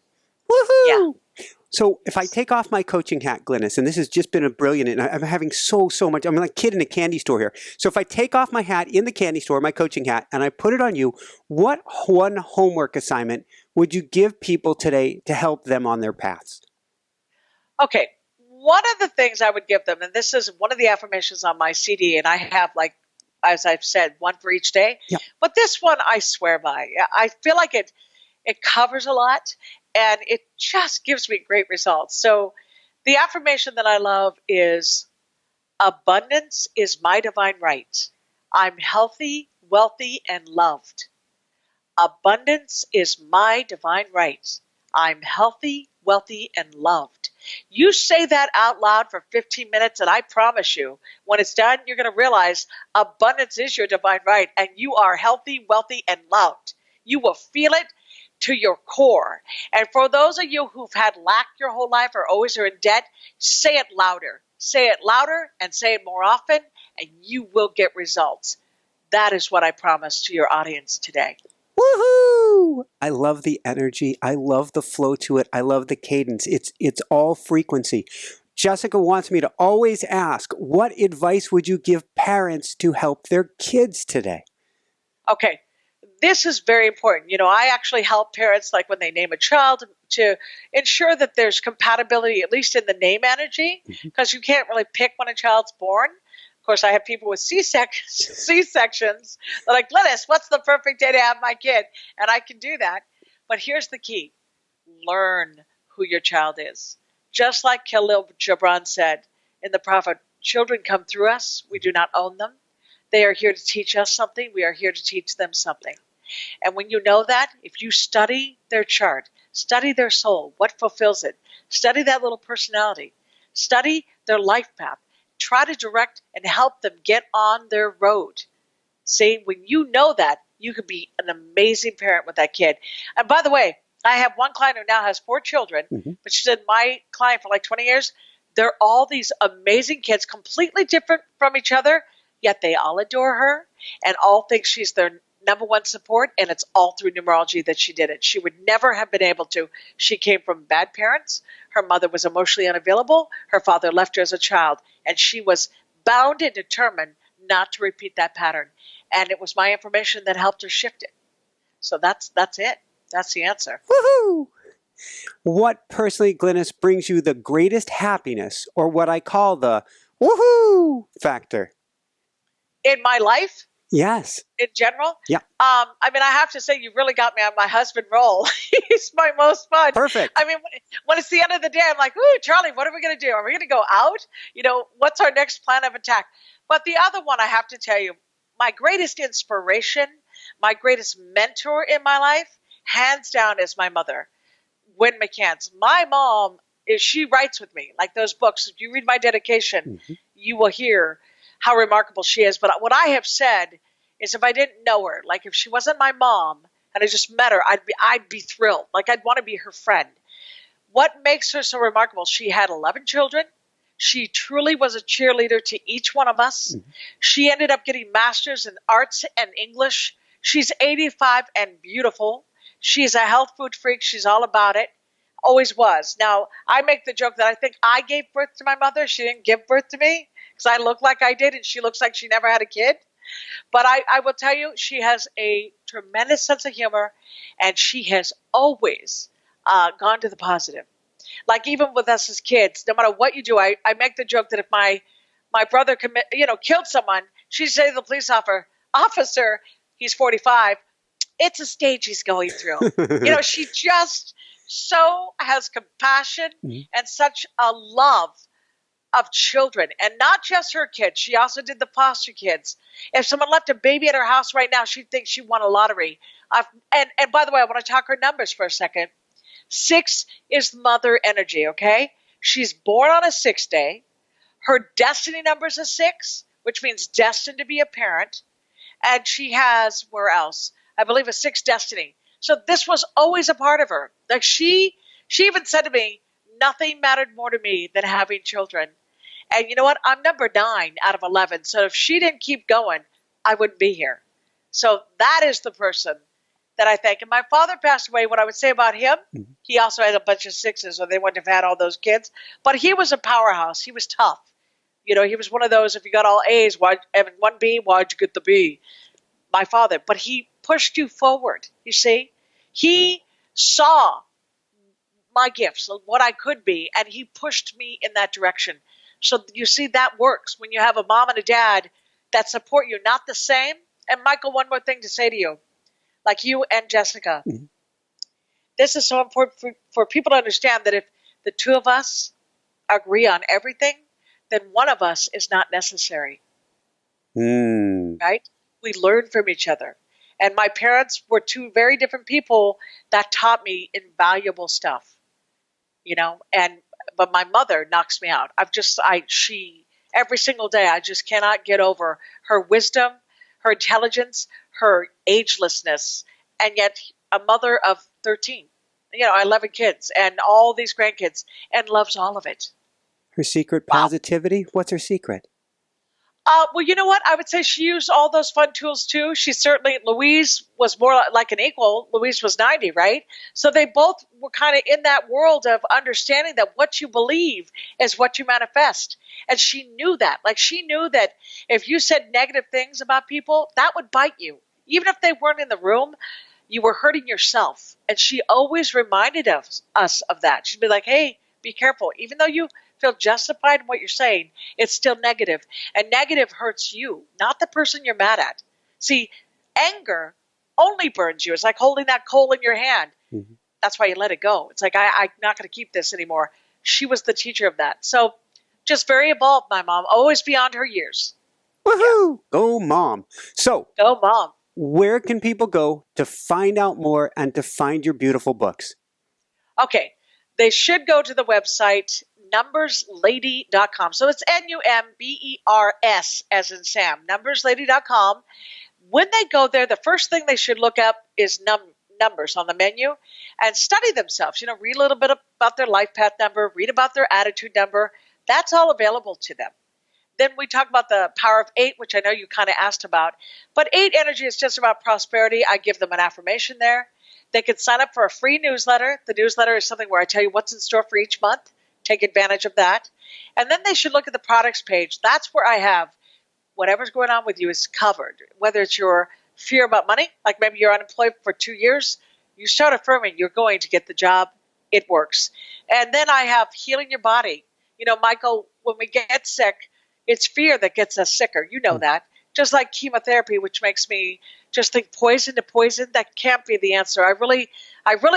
Woohoo! Yeah. So if I take off my coaching hat, Glynis, and this has just been a brilliant, and I'm having so much, I'm like a kid in a candy store here. So if I take off my hat in the candy store, my coaching hat, and I put it on you, what one homework assignment would you give people today to help them on their paths? Okay. One of the things I would give them, and this is one of the affirmations on my CD, and I have, like, as I've said, one for each day. Yeah. But this one I swear by. I feel like it covers a lot, and it just gives me great results. So the affirmation that I love is, abundance is my divine right. I'm healthy, wealthy, and loved. Abundance is my divine right. I'm healthy, wealthy, and loved. You say that out loud for 15 minutes, and I promise you, when it's done, you're going to realize abundance is your divine right, and you are healthy, wealthy, and loved. You will feel it to your core. And for those of you who've had lack your whole life or always are in debt, say it louder. Say it louder and say it more often, and you will get results. That is what I promise to your audience today. Woohoo! I love the energy. I love the flow to it. I love the cadence. It's all frequency. Jessica wants me to always ask, what advice would you give parents to help their kids today? Okay. This is very important. You know, I actually help parents, like when they name a child, to ensure that there's compatibility, at least in the name energy, because you can't really pick when a child's born. Of course, I have people with C-sections. They're like, Glynis, what's the perfect day to have my kid? And I can do that. But here's the key. Learn who your child is. Just like Khalil Gibran said in The Prophet, children come through us. We do not own them. They are here to teach us something. We are here to teach them something. And when you know that, if you study their chart, study their soul, what fulfills it, study that little personality, study their life path, try to direct and help them get on their road. See, when you know that, you can be an amazing parent with that kid. And by the way, I have one client who now has 4 children, but she's been my client for like 20 years. They're all these amazing kids, completely different from each other, yet they all adore her and all think she's their number one support, and it's all through numerology that she did it. She would never have been able to. She came from bad parents. Her mother was emotionally unavailable. Her father left her as a child, and she was bound and determined not to repeat that pattern. And it was my information that helped her shift it. So that's it. That's the answer. Woohoo! What personally, Glynis, brings you the greatest happiness, or what I call the woohoo factor? In my life? Yes. In general? Yeah. I mean, I have to say, you really got me on my husband roll. He's my most fun. Perfect. I mean, when it's the end of the day, I'm like, ooh, Charlie, what are we going to do? Are we going to go out? You know, what's our next plan of attack? But the other one, I have to tell you, my greatest inspiration, my greatest mentor in my life, hands down, is my mother, Glynis McCants. My mom, she writes with me, like those books. If you read my dedication, you will hear how remarkable she is. But what I have said is, if I didn't know her, like if she wasn't my mom and I just met her, I'd be thrilled. Like I'd want to be her friend. What makes her so remarkable? She had 11 children. She truly was a cheerleader to each one of us. She ended up getting masters in arts and English. She's 85 and beautiful. She's a health food freak. She's all about it. Always was. Now, I make the joke that I think I gave birth to my mother. She didn't give birth to me because I look like I did and she looks like she never had a kid. But I will tell you, she has a tremendous sense of humor, and she has always gone to the positive. Like even with us as kids, no matter what you do, I make the joke that if my brother killed someone, she'd say to the police officer, he's 45, it's a stage he's going through. She just so has compassion and such a love of children, and not just her kids. She also did the foster kids. If someone left a baby at her house right now, she'd think she won a lottery. And by the way, I want to talk her numbers for a second. 6 is mother energy, okay? She's born on a 6th day. Her destiny number is a 6, which means destined to be a parent. And she has, where else? I believe a 6 destiny. So this was always a part of her. Like she even said to me, nothing mattered more to me than having children. And you know what? I'm number 9 out of 11. So if she didn't keep going, I wouldn't be here. So that is the person that I thank. And my father passed away. What I would say about him, he also had a bunch of 6s, or they wouldn't have had all those kids. But he was a powerhouse. He was tough. He was one of those, if you got all A's, and 1 B, why'd you get the B? My father. But he pushed you forward, you see. He saw my gifts, what I could be, and he pushed me in that direction. So you see, that works when you have a mom and a dad that support you, not the same. And Michael, one more thing to say to you, like you and Jessica, this is so important for people to understand that if the two of us agree on everything, then one of us is not necessary. Right? We learn from each other. And my parents were 2 very different people that taught me invaluable stuff, but my mother knocks me out. She every single day, I just cannot get over her wisdom, her intelligence, her agelessness, and yet a mother of 13, 11 kids and all these grandkids, and loves all of it. Her secret positivity? Wow. What's her secret? Well, you know what? I would say she used all those fun tools too. Louise was more like an equal. Louise was 90, right? So they both were kind of in that world of understanding that what you believe is what you manifest. And she knew that. Like she knew that if you said negative things about people, that would bite you. Even if they weren't in the room, you were hurting yourself. And she always reminded us of that. She'd be like, hey, be careful. Even though you feel justified in what you're saying, it's still negative. And negative hurts you, not the person you're mad at. See, anger only burns you. It's like holding that coal in your hand. That's why you let it go. It's like, I'm not going to keep this anymore. She was the teacher of that. So just very evolved, my mom, always beyond her years. Woohoo! Yeah. Go mom. So, go mom. Where can people go to find out more and to find your beautiful books? Okay. They should go to the website, numberslady.com. So it's NUMBERS as in Sam, numberslady.com. When they go there, the first thing they should look up is numbers on the menu and study themselves. Read a little bit about their life path number, read about their attitude number. That's all available to them. Then we talk about the power of 8, which I know you kind of asked about. But 8 energy is just about prosperity. I give them an affirmation there. They can sign up for a free newsletter. The newsletter is something where I tell you what's in store for each month. Take advantage of that. And then they should look at the products page. That's where I have whatever's going on with you is covered. Whether it's your fear about money, like maybe you're unemployed for 2 years, you start affirming you're going to get the job. It works. And then I have healing your body. You know, Michael, when we get sick, it's fear that gets us sicker. You know that. Just like chemotherapy, which makes me just think poison to poison, that can't be the answer. I really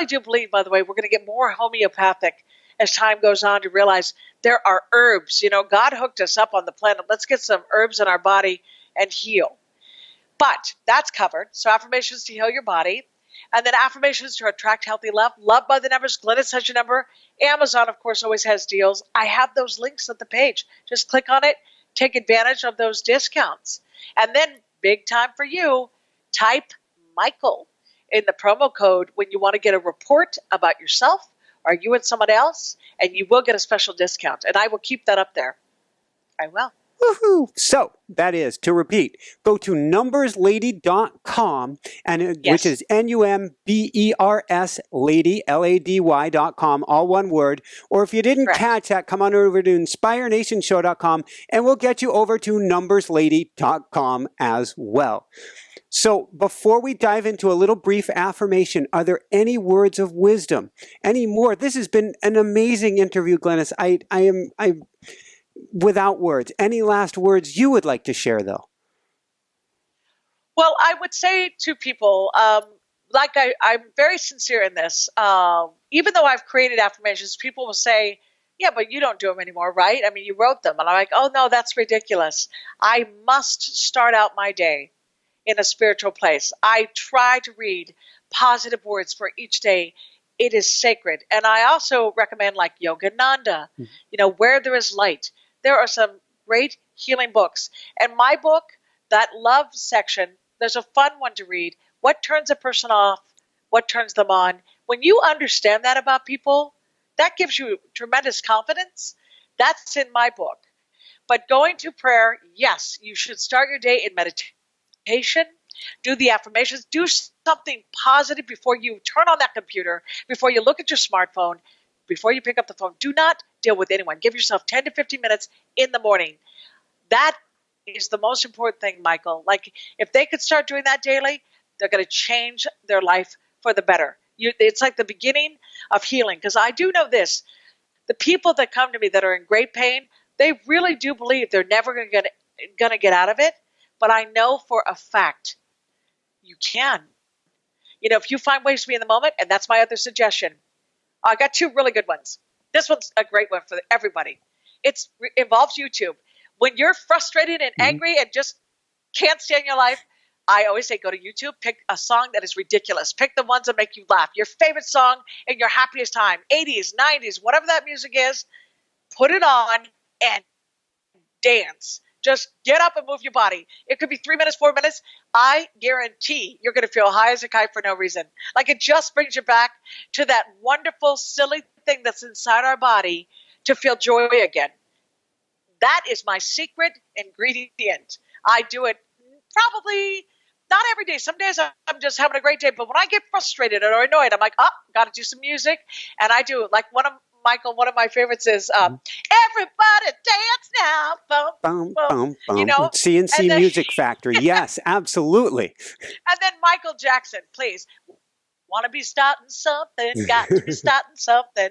do believe, by the way, we're going to get more homeopathic as time goes on to realize there are herbs. You know, God hooked us up on the planet. Let's get some herbs in our body and heal. But that's covered. So affirmations to heal your body. And then affirmations to attract healthy love. Love by the numbers. Glynis has your number. Amazon, of course, always has deals. I have those links at the page. Just click on it. Take advantage of those discounts. And then, big time for you, type Michael in the promo code when you want to get a report about yourself or you and someone else, and you will get a special discount. And I will keep that up there. I will. Woohoo! So that is, to repeat, go to numberslady.com, which is NUMBERS lady, LADY.com, all one word. Or if you didn't catch that, come on over to inspirenationshow.com and we'll get you over to numberslady.com as well. So before we dive into a little brief affirmation, are there any words of wisdom? Any more? This has been an amazing interview, Glynis. I am without words. Any last words you would like to share, though? Well, I would say to people, I'm very sincere in this. Even though I've created affirmations, people will say, yeah, but you don't do them anymore, right? I mean, you wrote them. And I'm like, oh, no, that's ridiculous. I must start out my day in a spiritual place. I try to read positive words for each day. It is sacred. And I also recommend like Yogananda, you know, Where There Is Light. There are some great healing books. And my book, that love section, there's a fun one to read. What turns a person off? What turns them on? When you understand that about people, that gives you tremendous confidence. That's in my book. But going to prayer, yes, you should start your day in meditation. Do the affirmations. Do something positive before you turn on that computer, before you look at your smartphone, before you pick up the phone. Do not deal with anyone. Give yourself 10 to 15 minutes in the morning. That is the most important thing, Michael. Like, if they could start doing that daily, they're going to change their life for the better. It's like the beginning of healing. Because I do know this. The people that come to me that are in great pain, they really do believe they're never going to get out of it. But I know for a fact you can. You know, if you find ways to be in the moment, and that's my other suggestion. I got 2 really good ones. This one's a great one for everybody. It involves YouTube. When you're frustrated and angry and just can't stand your life, I always say go to YouTube, pick a song that is ridiculous. Pick the ones that make you laugh. Your favorite song in your happiest time, 80s, 90s, whatever that music is, put it on and dance. Just get up and move your body. It could be 3 minutes, 4 minutes. I guarantee you're going to feel high as a kite for no reason. Like, it just brings you back to that wonderful, silly thing that's inside our body to feel joy again. That is my secret ingredient. I do it probably not every day. Some days I'm just having a great day. But when I get frustrated or annoyed, I'm like, oh, got to do some music. And I do. Like one of my favorites is Everybody Dance Now. Boom, Bum, boom. bum, bum. You know? CNC Music Factory. Yes, absolutely. And then Michael Jackson, please. Want to be starting something, got to be starting something.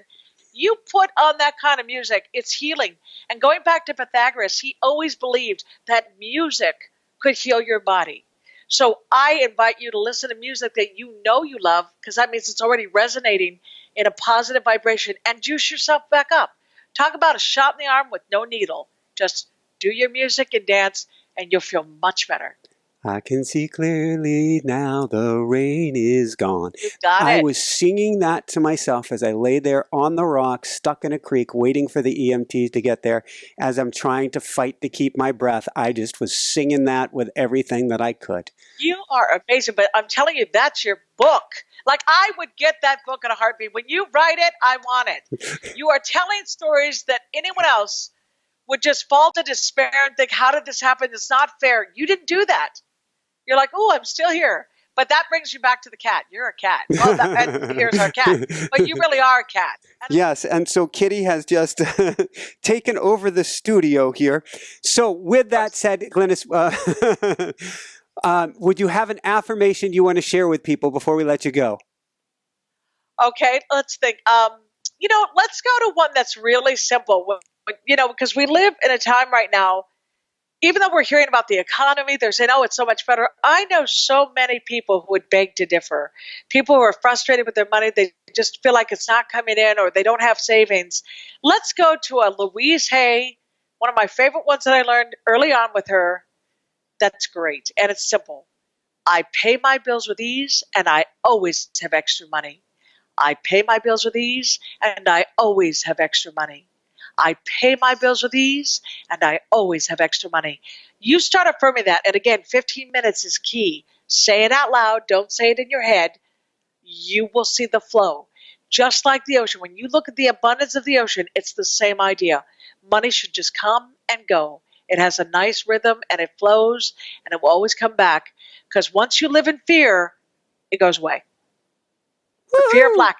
You put on that kind of music, it's healing. And going back to Pythagoras, he always believed that music could heal your body. So I invite you to listen to music that you know you love, because that means it's already resonating in a positive vibration, and juice yourself back up. Talk about a shot in the arm with no needle. Just do your music and dance, and you'll feel much better. I can see clearly now the rain is gone. You got it. I was singing that to myself as I lay there on the rocks, stuck in a creek, waiting for the EMTs to get there. As I'm trying to fight to keep my breath, I just was singing that with everything that I could. You are amazing, but I'm telling you, that's your book. Like, I would get that book in a heartbeat. When you write it, I want it. You are telling stories that anyone else would just fall to despair and think, how did this happen? It's not fair. You didn't do that. You're like, oh, I'm still here. But that brings you back to the cat. You're a cat. Well, and here's our cat. But you really are a cat. Yes, and so Kitty has just taken over the studio here. So with that said, Glynis, would you have an affirmation you want to share with people before we let you go? Okay, let's think. Let's go to one that's really simple. Because we live in a time right now, even though we're hearing about the economy, they're saying, oh, it's so much better. I know so many people who would beg to differ. People who are frustrated with their money. They just feel like it's not coming in or they don't have savings. Let's go to a Louise Hay, one of my favorite ones that I learned early on with her. That's great. And it's simple. I pay my bills with ease and I always have extra money. I pay my bills with ease and I always have extra money. I pay my bills with ease, and I always have extra money. You start affirming that, and again, 15 minutes is key. Say it out loud. Don't say it in your head. You will see the flow. Just like the ocean. When you look at the abundance of the ocean, it's the same idea. Money should just come and go. It has a nice rhythm, and it flows, and it will always come back. Because once you live in fear, it goes away. The fear of lack.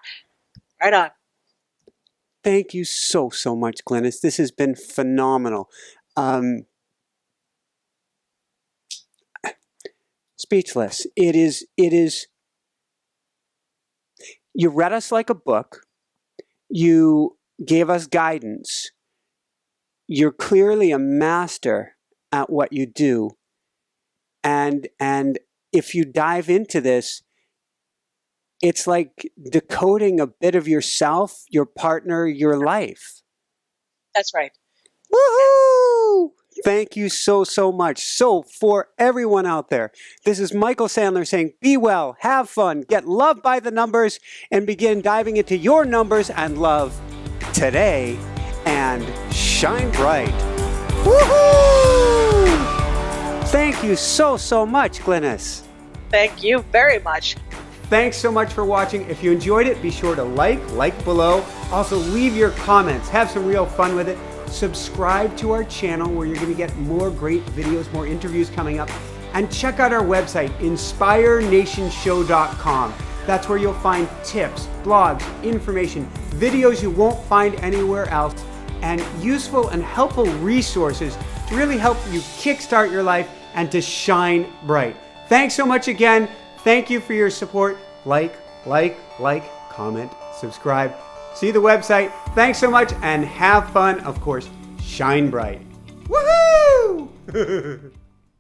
Right on. Thank you so much, Glynis. This has been phenomenal. Speechless. It is, you read us like a book. You gave us guidance. You're clearly a master at what you do. And if you dive into this, it's like decoding a bit of yourself, your partner, your life. That's right. Woohoo! Thank you so much. So for everyone out there, this is Michael Sandler saying, be well, have fun, get loved by the numbers, and begin diving into your numbers and love today and shine bright. Woohoo! Thank you so much, Glynis. Thank you very much. Thanks so much for watching. If you enjoyed it, be sure to like below. Also, leave your comments. Have some real fun with it. Subscribe to our channel where you're going to get more great videos, more interviews coming up. And check out our website, inspirenationshow.com. That's where you'll find tips, blogs, information, videos you won't find anywhere else, and useful and helpful resources to really help you kickstart your life and to shine bright. Thanks so much again. Thank you for your support. Like, comment, subscribe. See the website. Thanks so much and have fun. Of course, shine bright. Woohoo!